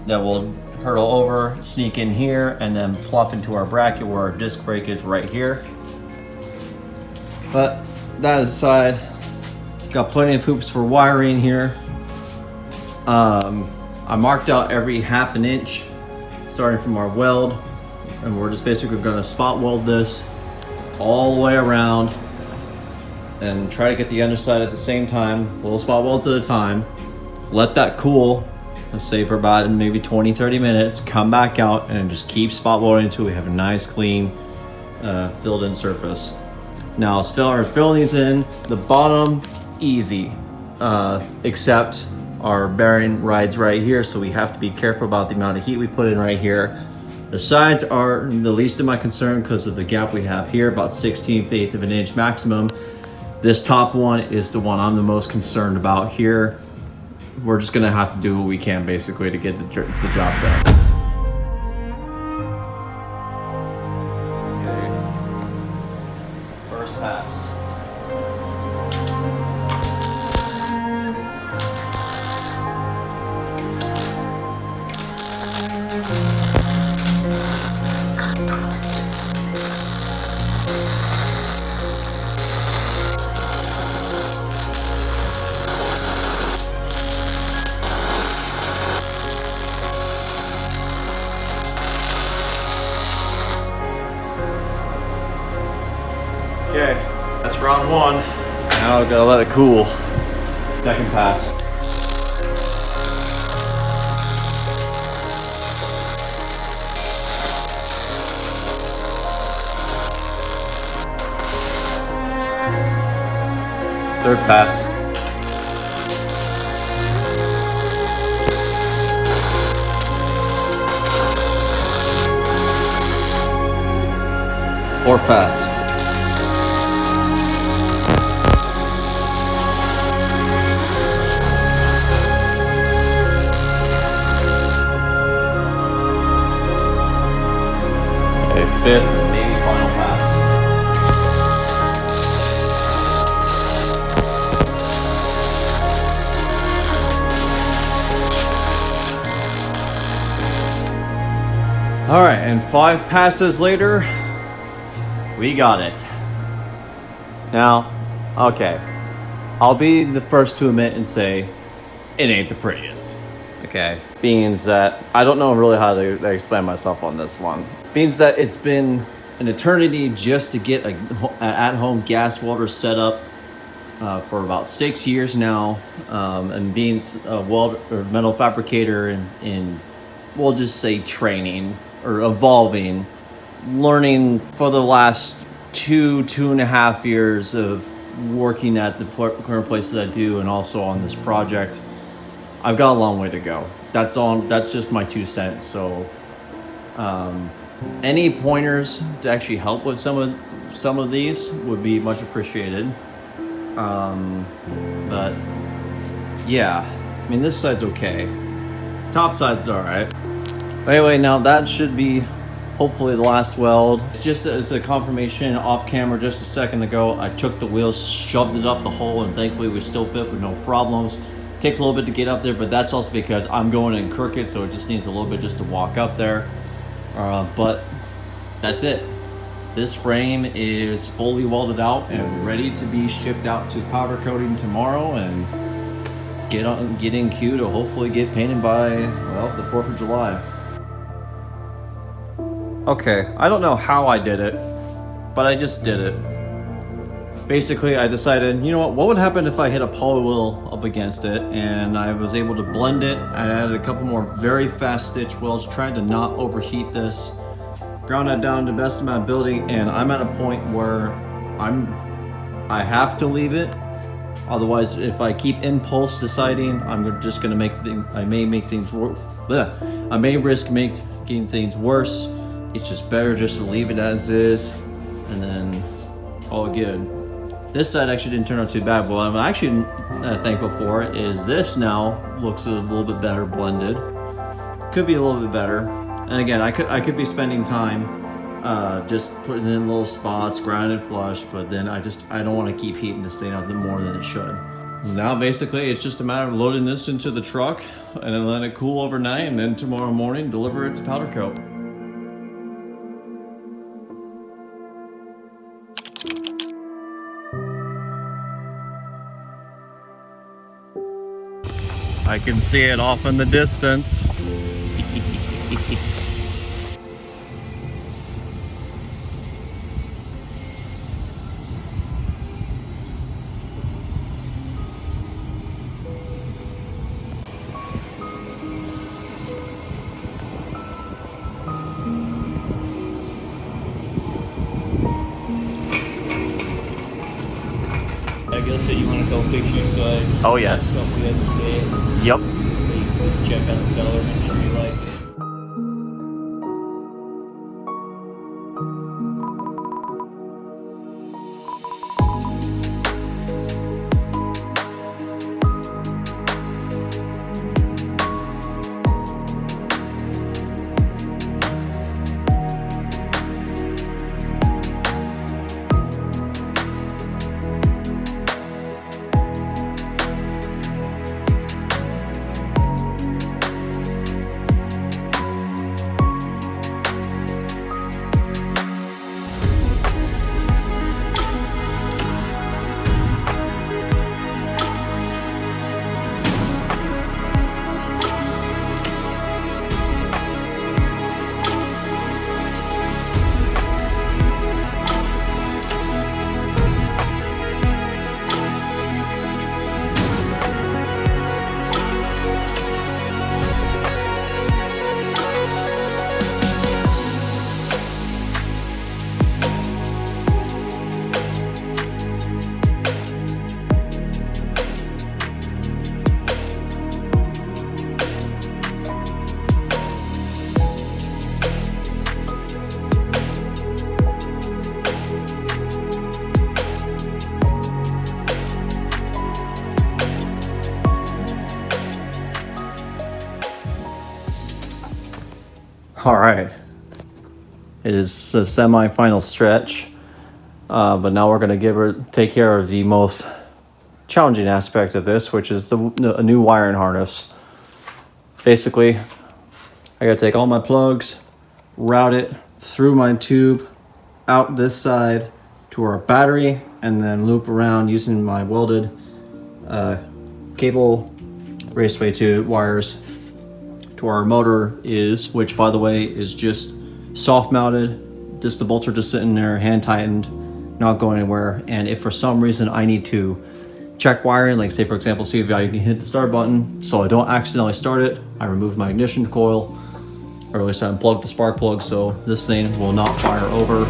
that will hurtle over, sneak in here, and then plop into our bracket where our disc brake is right here. But that aside, got plenty of hoops for wiring here. I marked out every ½ an inch starting from our weld, and we're just basically going to spot weld this all the way around and try to get the underside at the same time, little spot welds at a time. Let that cool, let's say for about maybe 20-30 minutes, come back out and just keep spot welding until we have a nice clean filled in surface. Now as far as filling these in, the bottom easy, except our bearing rides right here, so we have to be careful about the amount of heat we put in right here. The sides are the least of my concern because of the gap we have here, about 1/16 of an inch maximum. This top one is the one I'm the most concerned about here. We're just gonna have to do what we can basically to get the job done. Okay. First pass. Okay, that's round one. Now I gotta let it cool. Second pass. Third pass. Fourth pass. Fifth and maybe final pass. All right, and 5 passes later, we got it. Now, okay, I'll be the first to admit and say it ain't the prettiest. Okay, being that I don't know really how to explain myself on this one. Being that it's been an eternity just to get an at-home gas welder set up for about 6 years now, and being a metal fabricator in we'll just say training or evolving, learning for the last 2.5 years of working at the current places I do and also on this project. I've got a long way to go. That's just my 2 cents. So any pointers to actually help with some of these would be much appreciated. But yeah, I mean, this side's okay. Top side's all right. But anyway, now that should be hopefully the last weld. It's a confirmation off camera just a second ago. I took the wheels, shoved it up the hole, and thankfully we still fit with no problems. Takes a little bit to get up there, but that's also because I'm going in crooked, so it just needs a little bit just to walk up there. But that's it. This frame is fully welded out and ready to be shipped out to powder coating tomorrow and get in queue to hopefully get painted by, well, the 4th of July. Okay, I don't know how I did it, but I just did it. Basically, I decided, you know what would happen if I hit a poly wheel up against it, and I was able to blend it. I added a couple more very fast stitch welds, trying to not overheat this. Ground that down to the best of my ability, and I'm at a point where I have to leave it. Otherwise, if I keep impulse deciding, I'm just gonna I may risk making things worse. It's just better just to leave it as is, and then all good. This side actually didn't turn out too bad. What I'm actually thankful for is this now looks a little bit better blended. Could be a little bit better. And again, I could be spending time just putting in little spots, grinding flush, but then I don't want to keep heating this thing up more than it should. Now basically it's just a matter of loading this into the truck and then letting it cool overnight, and then tomorrow morning deliver it to powder coat. I can see it off in the distance. said you want to go fixture side. Oh, yes. Something we have to pay. Yep. Just check out the color, make sure you like it. All right, it is a semi-final stretch, but now we're going to take care of the most challenging aspect of this, which is a new wiring harness. Basically, I got to take all my plugs, route it through my tube, out this side to our battery, and then loop around using my welded cable raceway tube wires to our motor which by the way is just soft mounted. Just the bolts are just sitting there, hand tightened, not going anywhere. And if for some reason I need to check wiring, like say for example, see if I can hit the start button so I don't accidentally start it, I remove my ignition coil, or at least I unplug the spark plug so this thing will not fire over.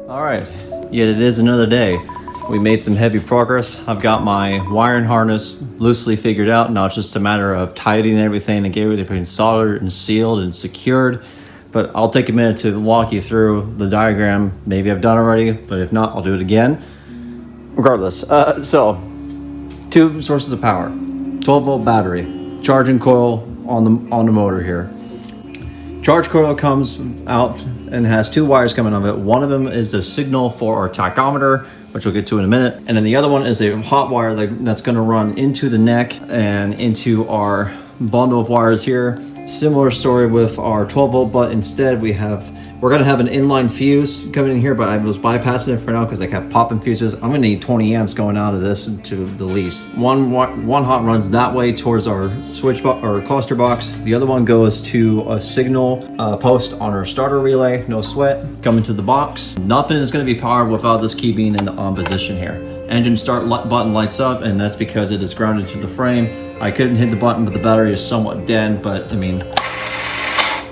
All right, yet it is another day. We made some heavy progress. I've got my wiring harness loosely figured out. Now it's just a matter of tightening everything and getting everything soldered and sealed and secured. But I'll take a minute to walk you through the diagram. Maybe I've done already, but if not, I'll do it again. Regardless, so 2 sources of power, 12-volt battery, charging coil on the motor here. Charge coil comes out and has 2 wires coming of it. One of them is a signal for our tachometer, which we'll get to in a minute. And then the other one is a hot wire that's gonna run into the neck and into our bundle of wires here. Similar story with our 12-volt, but instead we're gonna have an inline fuse coming in here, but I was bypassing it for now because I kept popping fuses. I'm gonna need 20 amps going out of this to the least. One hot runs that way towards our switch box or cluster box. The other one goes to a signal post on our starter relay. No sweat. Coming to the box. Nothing is gonna be powered without this key being in the on position here. Engine start button lights up, and that's because it is grounded to the frame. I couldn't hit the button, but the battery is somewhat dead, but I mean,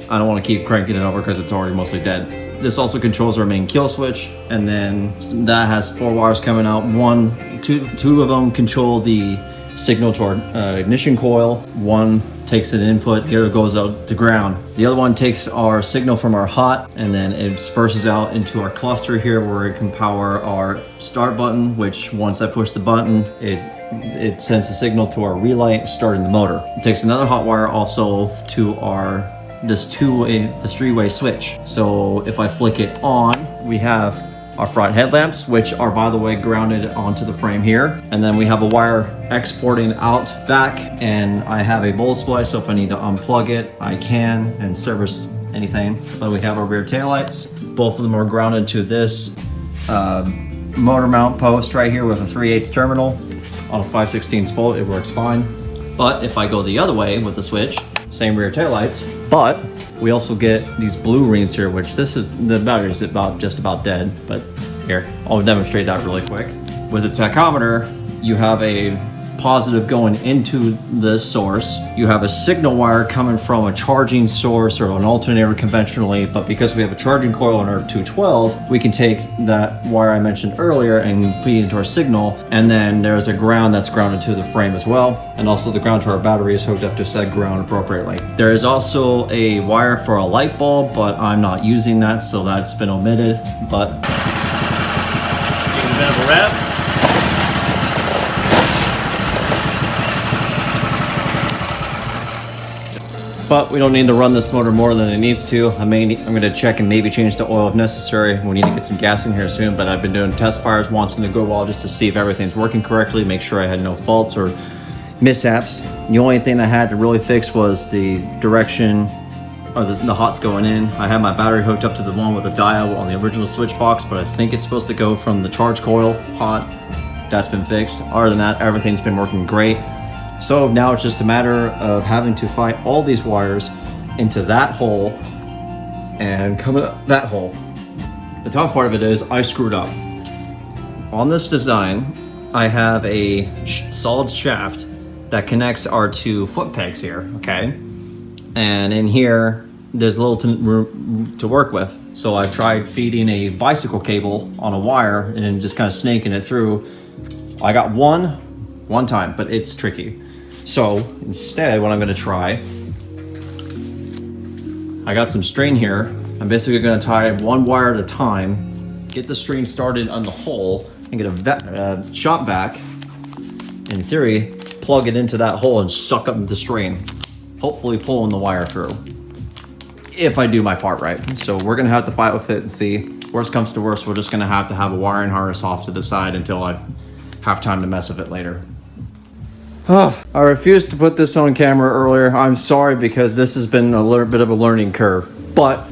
I don't want to keep cranking it over because it's already mostly dead. This also controls our main kill switch, and then that has 4 wires coming out. Two of them control the signal to our ignition coil. One takes an input, the other goes out to ground. The other one takes our signal from our hot, and then it disperses out into our cluster here where it can power our start button, which once I push the button, it sends a signal to our relay starting the motor. It takes another hot wire also to our this three-way switch. So if I flick it on, we have our front headlamps, which are, by the way, grounded onto the frame here. And then we have a wire exporting out back, and I have a bullet splice, so if I need to unplug it, I can, and service anything. But we have our rear taillights. Both of them are grounded to this motor mount post right here with a 3/8 terminal. On a 5/16 bolt, it works fine. But if I go the other way with the switch, same rear taillights, but we also get these blue rings here, which the battery is just about dead, but here, I'll demonstrate that really quick. With the tachometer, you have a positive going into this source. You have a signal wire coming from a charging source or an alternator conventionally, but because we have a charging coil on our 212, we can take that wire I mentioned earlier and feed into our signal, and then there's a ground that's grounded to the frame as well, and also the ground to our battery is hooked up to said ground appropriately. There is also a wire for a light bulb, but I'm not using that, so that's been omitted, but Give it a bit of a rev. But we don't need to run this motor more than it needs to. I'm going to check and maybe change the oil if necessary. We need to get some gas in here soon, but I've been doing test fires once in a good while just to see if everything's working correctly, make sure I had no faults or mishaps. The only thing I had to really fix was the direction or the hots going in. I had my battery hooked up to the one with the dial on the original switch box, but I think it's supposed to go from the charge coil hot. That's been fixed. Other than that, everything's been working great. So now it's just a matter of having to fight all these wires into that hole and come up that hole. The tough part of it is I screwed up. On this design, I have a solid shaft that connects our 2 foot pegs here, okay? And in here, there's little room to work with. So I've tried feeding a bicycle cable on a wire and just kind of snaking it through. I got one time, but it's tricky. So instead, what I'm going to try, I got some string here. I'm basically going to tie 1 wire at a time, get the string started on the hole, and get a shot back. In theory, plug it into that hole and suck up the string, hopefully pulling the wire through. If I do my part right. So we're going to have to fight with it and see. Worst comes to worst, we're just going to have a wiring harness off to the side until I have time to mess with it later. I refused to put this on camera earlier. I'm sorry because this has been a little bit of a learning curve. But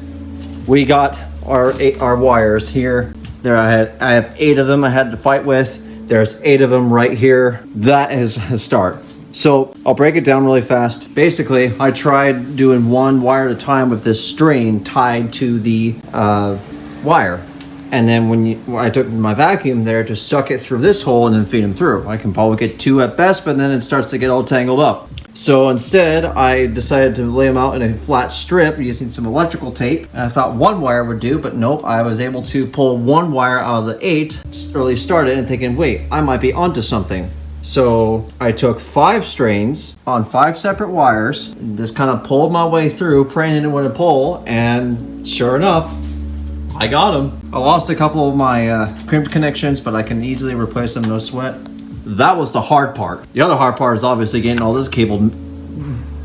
we got our wires here. There I have 8 of them I had to fight with. There's 8 of them right here. That is a start. So I'll break it down really fast. Basically, I tried doing 1 wire at a time with this string tied to the wire. And then when I took my vacuum there to suck it through this hole and then feed them through. I can probably get 2 at best, but then it starts to get all tangled up. So instead, I decided to lay them out in a flat strip using some electrical tape. And I thought 1 wire would do, but nope. I was able to pull 1 wire out of the 8, early started, and thinking, wait, I might be onto something. So I took 5 strains on 5 separate wires, and just kind of pulled my way through, praying it would pull, and sure enough, I got them. I lost a couple of my crimped connections, but I can easily replace them, no sweat. That was the hard part. The other hard part is obviously getting all this cable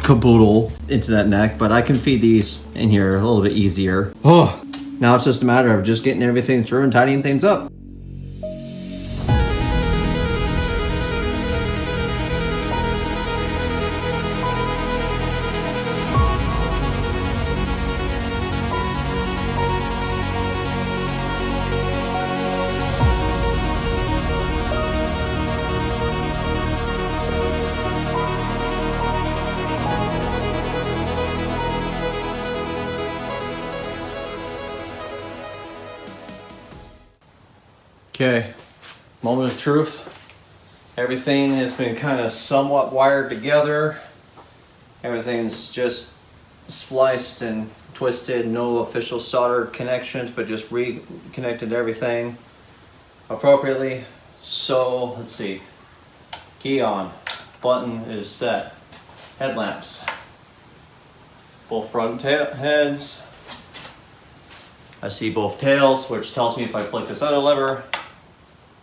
caboodle into that neck, but I can feed these in here a little bit easier. Oh, now it's just a matter of just getting everything through and tidying things up. Okay, moment of truth. Everything has been kind of somewhat wired together. Everything's just spliced and twisted, no official solder connections, but just reconnected everything appropriately. So let's see, key on, button is set, headlamps, both front and tail heads. I see both tails, which tells me if I flick this other lever,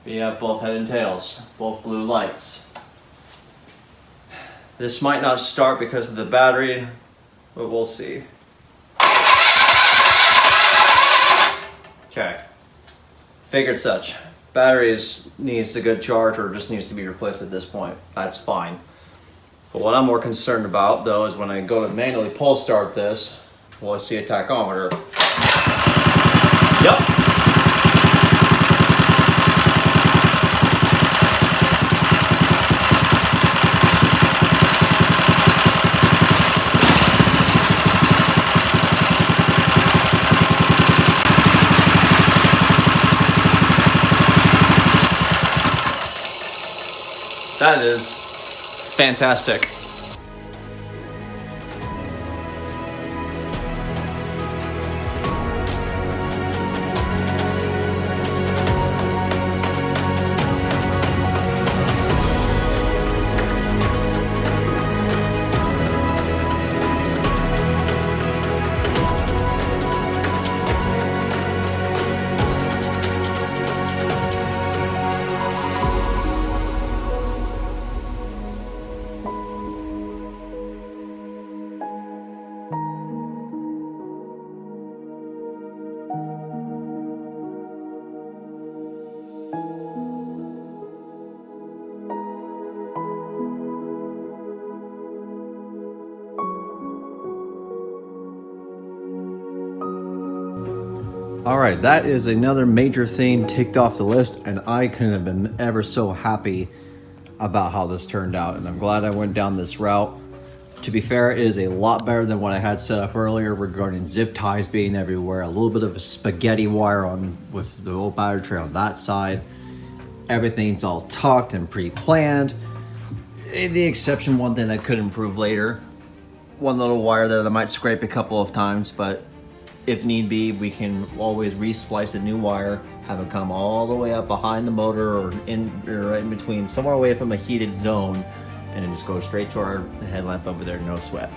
we have both head and tails, both blue lights. This might not start because of the battery, but we'll see. Okay, figured such. Batteries needs a good charge or just needs to be replaced at this point. That's fine. But what I'm more concerned about though is when I go to manually pull start this, well, I see a tachometer. Yep. That is fantastic. All right, that is another major thing ticked off the list, and I couldn't have been ever so happy about how this turned out, and I'm glad I went down this route. To be fair, it is a lot better than what I had set up earlier regarding zip ties being everywhere, a little bit of a spaghetti wire on with the old battery tray on that side. Everything's all tucked and pre-planned. The exception, one thing that could improve later, one little wire there that might scrape a couple of times, but if need be, we can always re-splice a new wire, have it come all the way up behind the motor or right in between, somewhere away from a heated zone, and then just go straight to our headlamp over there, no sweat.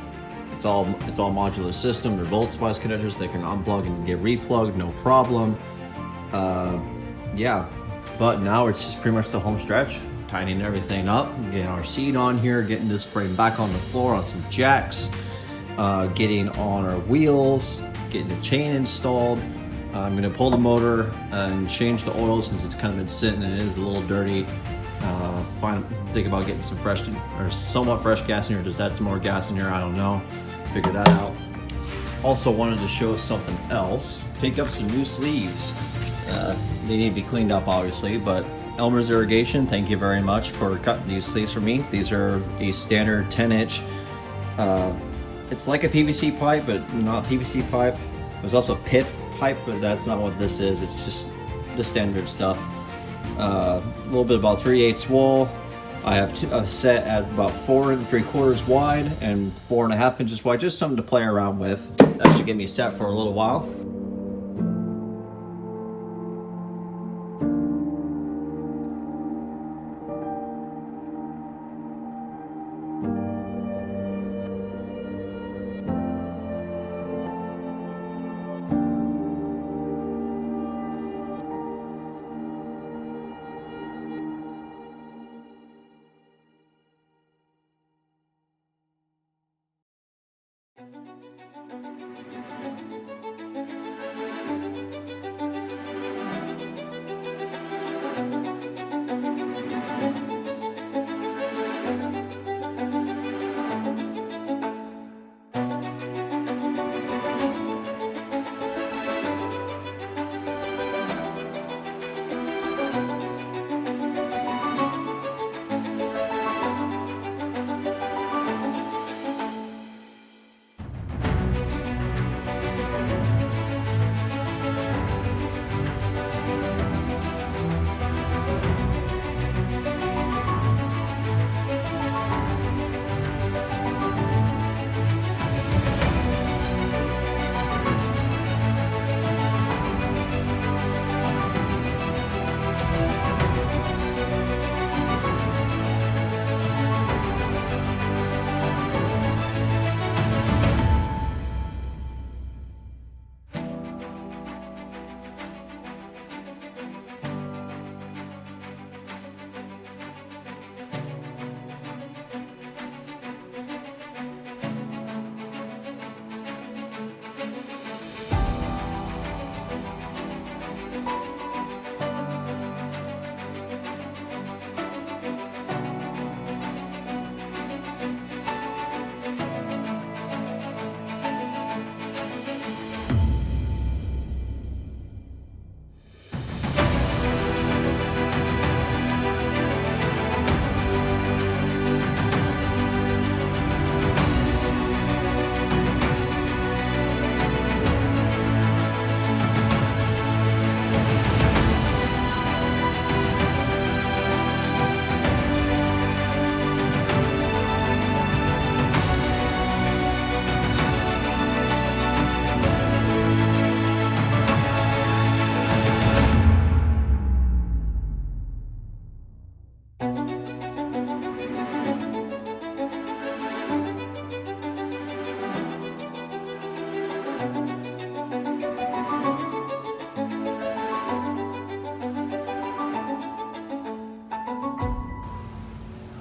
It's all modular system. They're volt splice connectors. They can unplug and get replugged, no problem. Yeah, but now it's just pretty much the home stretch, tightening everything up, getting our seat on here, getting this frame back on the floor on some jacks, getting on our wheels, getting the chain installed. I'm gonna pull the motor and change the oil since it's kind of been sitting and it is a little dirty. Think about getting some fresh or somewhat fresh gas in here. Just add some more gas in here, I don't know. Figure that out. Also wanted to show something else. Picked up some new sleeves. They need to be cleaned up obviously, but Elmer's Irrigation, thank you very much for cutting these sleeves for me. These are a standard 10-inch. It's like a PVC pipe, but not PVC pipe. There's also PIP pipe, but that's not what this is. It's just the standard stuff. A little bit about 3/8 wool. I have a set at about 4 3/4 wide and 4.5 inches wide, just something to play around with. That should get me set for a little while.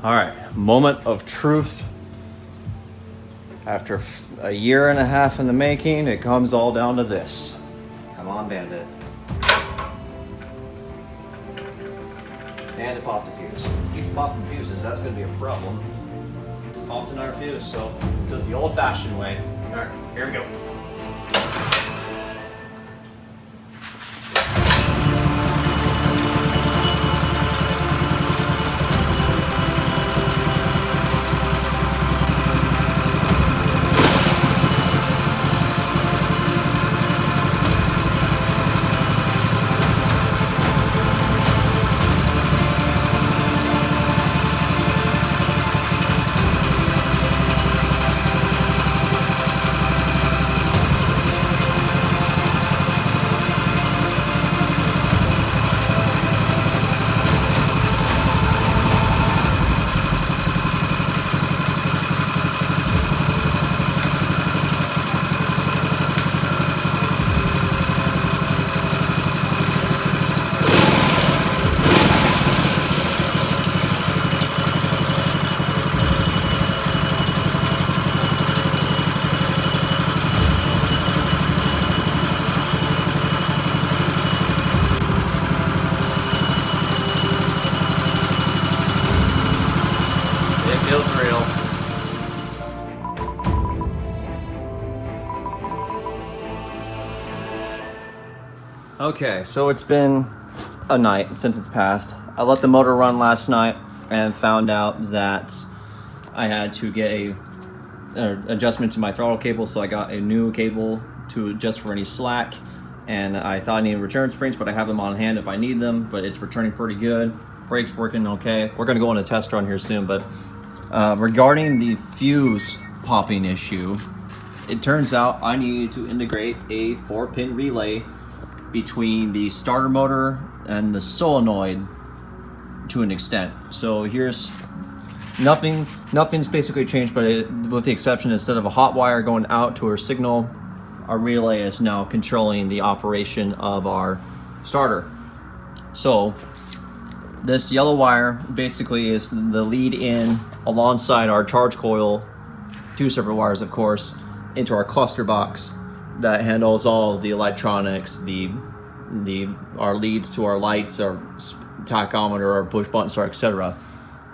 All right, moment of truth. After a year and a half in the making, it comes all down to this. Come on, Bandit. And it popped the fuse. Keeps popping fuses, that's gonna be a problem. Popped another fuse, so do it the old-fashioned way. All right, here we go. Okay, so it's been a night since it's passed. I let the motor run last night and found out that I had to get an adjustment to my throttle cable, so I got a new cable to adjust for any slack, and I thought I needed return springs, but I have them on hand if I need them, but it's returning pretty good. Brakes working okay. We're gonna go on a test run here soon, but regarding the fuse popping issue, it turns out I need to integrate a 4-pin relay between the starter motor and the solenoid to an extent. So here's nothing's basically changed, but with the exception, instead of a hot wire going out to our signal, our relay is now controlling the operation of our starter. So this yellow wire basically is the lead in alongside our charge coil, 2 separate wires of course, into our cluster box that handles all the electronics, our leads to our lights, our tachometer, our push button start, etc.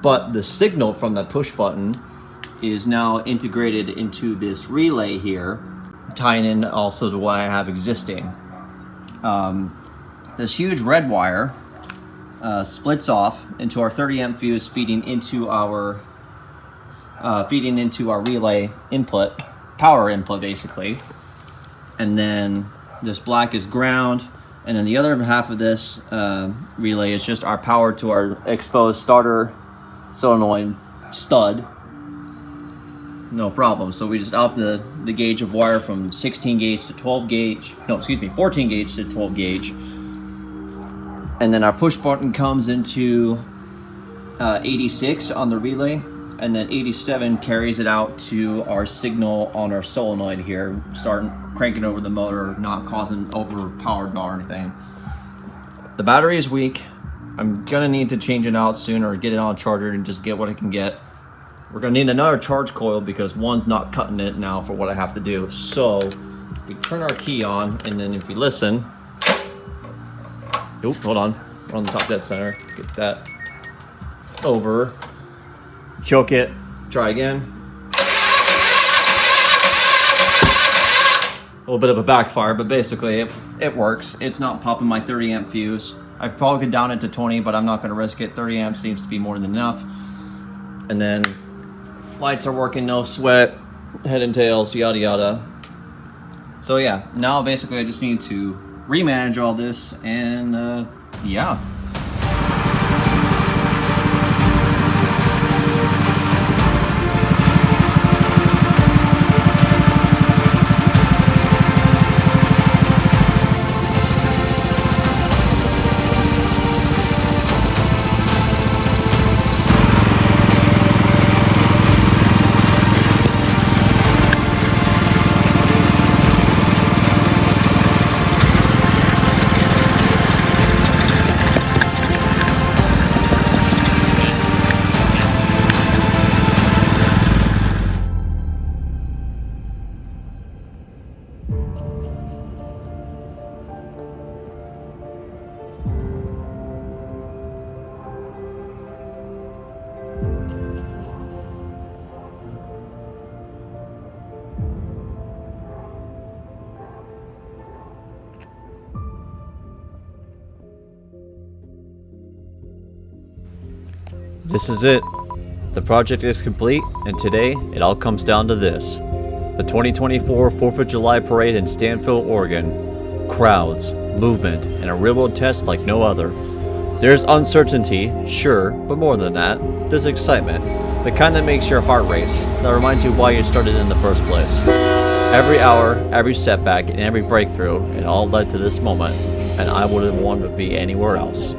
But the signal from that push button is now integrated into this relay here, tying in also to what I have existing. This huge red wire splits off into our 30 amp fuse, feeding into our relay input, power input basically. And then this black is ground, and then the other half of this relay is just our power to our exposed starter solenoid stud. No problem. So we just up the gauge of wire from 16 gauge to 12 gauge, no, excuse me, 14 gauge to 12 gauge. And then our push button comes into 86 on the relay, and then 87 carries it out to our signal on our solenoid here, starting cranking over the motor, not causing overpowered or anything. The battery is weak. I'm gonna need to change it out soon or get it on a charger and just get what I can get. We're gonna need another charge coil because one's not cutting it now for what I have to do. So we turn our key on, and then if we listen, oop, hold on, we're on the top dead center, get that over, choke it, try again. A little bit of a backfire, but basically it works. It's not popping my 30 amp fuse. I probably could down it to 20, but I'm not gonna risk it. 30 amps seems to be more than enough. And then lights are working, no sweat, head and tails, yada yada. So yeah, now basically I just need to remanage all this, and yeah. This is it. The project is complete, and today it all comes down to this. The 2024 4th of July parade in Stanfield, Oregon. Crowds, movement, and a real-world test like no other. There's uncertainty, sure, but more than that, there's excitement. The kind that makes your heart race, that reminds you why you started in the first place. Every hour, every setback, and every breakthrough, it all led to this moment, and I wouldn't want to be anywhere else.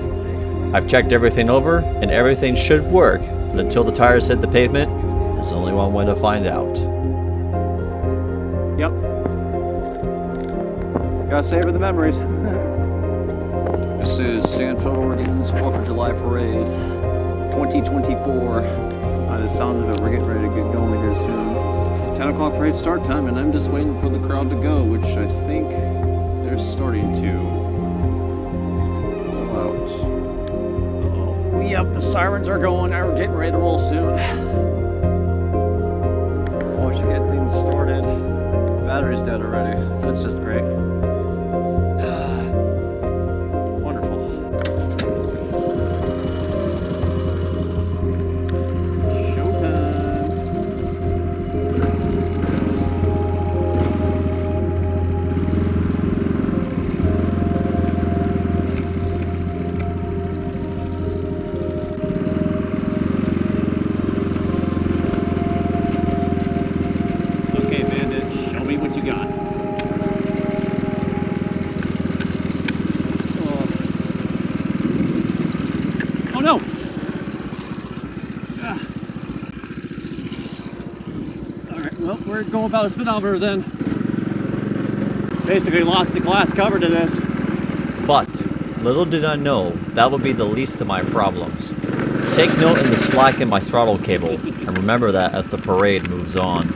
I've checked everything over, and everything should work, but until the tires hit the pavement, there's only one way to find out. Yep. Gotta savor the memories. This is Stanfield, Oregon's 4th of July parade, 2024. By the sounds of it, we're getting ready to get going here soon. 10 o'clock parade start time, and I'm just waiting for the crowd to go, which I think they're starting to pull out. Oh, yep, the sirens are going. Now we're getting ready to roll soon. Oh, I should get things started. Battery's dead already. That's just great. Well, we're going about a speedometer then. Basically lost the glass cover to this. But, little did I know, that would be the least of my problems. Take note in the slack in my throttle cable, and remember that as the parade moves on.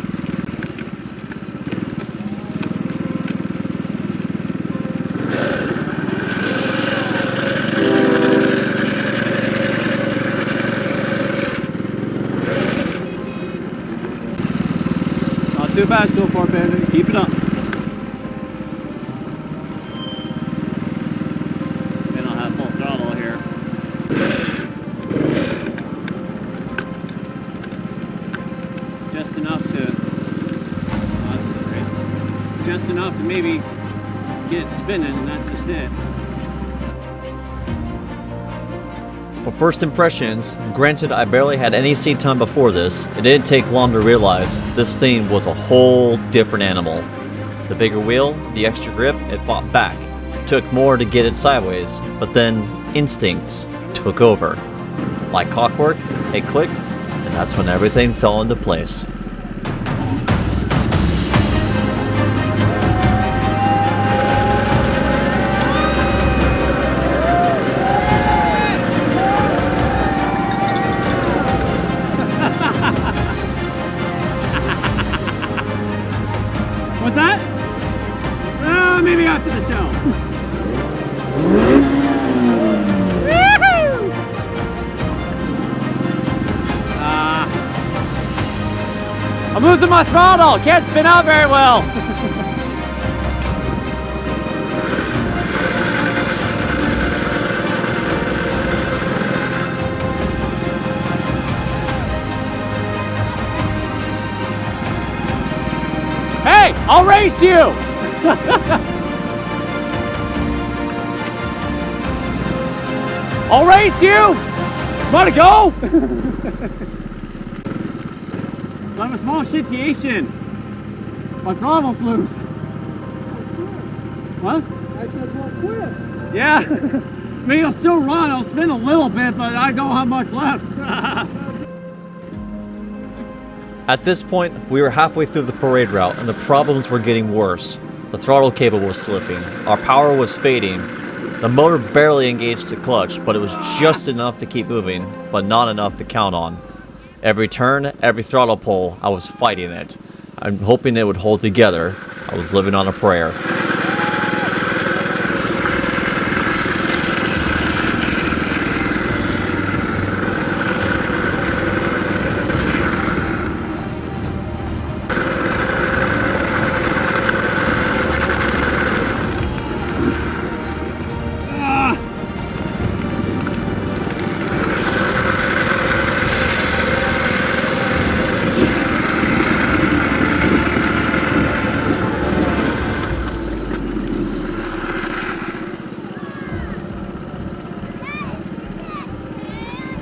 Too bad so far, Bandit. Keep it up. And I'll have full throttle here. Just enough to. Oh, this is great. Just enough to maybe get it spinning, and that's just it. For first impressions, granted I barely had any seat time before this, it didn't take long to realize this thing was a whole different animal. The bigger wheel, the extra grip, it fought back. It took more to get it sideways, but then instincts took over. Like clockwork, it clicked, and that's when everything fell into place. What's that? Maybe after the show. I'm losing my throttle. Can't spin out very well. Hey, I'll race you. I'll race you. Want to go? So I have a small situation. My throttle's loose. What? I said, well, quit. Yeah. Maybe I'll still run. I'll spin a little bit, but I don't have much left. At this point, we were halfway through the parade route and the problems were getting worse. The throttle cable was slipping, our power was fading, the motor barely engaged the clutch, but it was just enough to keep moving, but not enough to count on. Every turn, every throttle pull, I was fighting it. I'm hoping it would hold together. I was living on a prayer.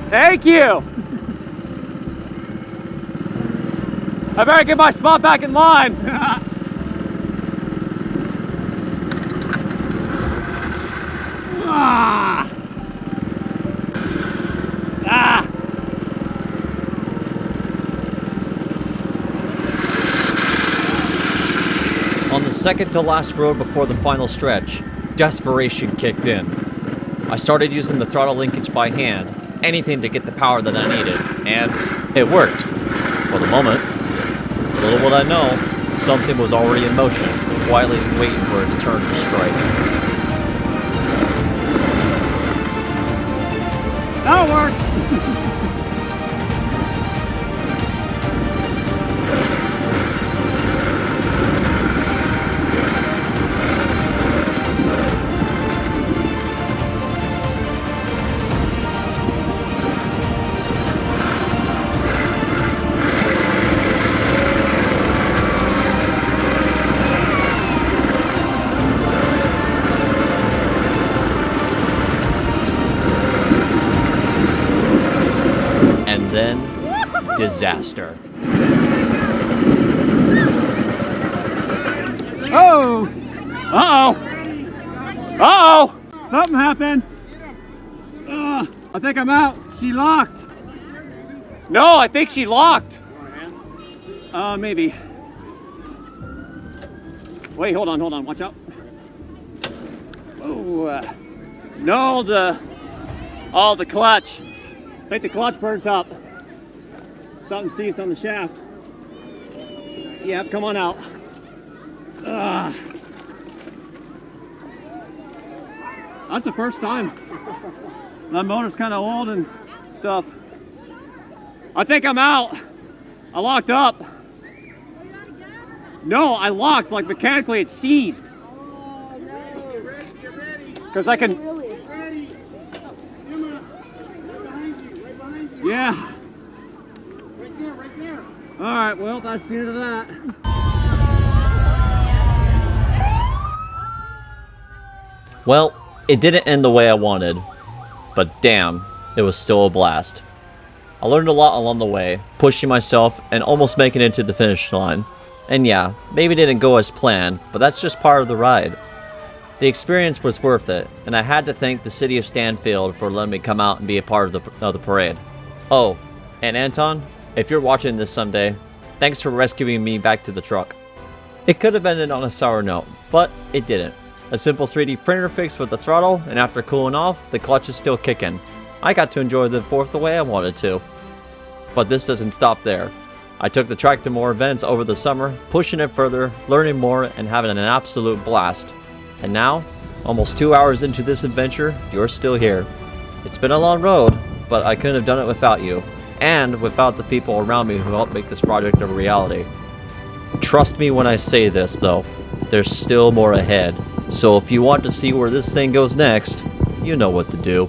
Thank you. I better get my spot back in line. Ah. Ah. On the second to last road before the final stretch, desperation kicked in. I started using the throttle linkage by hand, anything to get the power that I needed, and it worked. For the moment. Little would I know, something was already in motion, quietly waiting for its turn to strike. That'll work. And then, disaster. Oh! Uh-oh! Uh-oh! Something happened. I think I'm out. She locked. No, I think she locked. Maybe. Wait, hold on. Watch out. Oh, no, the clutch. I think the clutch burnt up. Something seized on the shaft. Yep, come on out. That's the first time. My motor's kind of old and stuff. I think I'm out. I locked up. No, I locked, like mechanically it seized. Oh, no. Get ready. Because I can... Really? Ready. Right behind you. Yeah. Right there. All right, well, that's the end of that. Well, it didn't end the way I wanted, but damn, it was still a blast. I learned a lot along the way, pushing myself and almost making it to the finish line. And yeah, maybe it didn't go as planned, but that's just part of the ride. The experience was worth it, and I had to thank the city of Stanfield for letting me come out and be a part of the parade. Oh, and Anton, if you're watching this someday, thanks for rescuing me back to the truck. It could have ended on a sour note, but it didn't. A simple 3D printer fix with the throttle, and after cooling off, the clutch is still kicking. I got to enjoy the 4th the way I wanted to. But this doesn't stop there. I took the Trike to more events over the summer, pushing it further, learning more, and having an absolute blast. And now, almost 2 hours into this adventure, you're still here. It's been a long road, but I couldn't have done it without you, and without the people around me who helped make this project a reality. Trust me when I say this, though, there's still more ahead. So if you want to see where this thing goes next, you know what to do.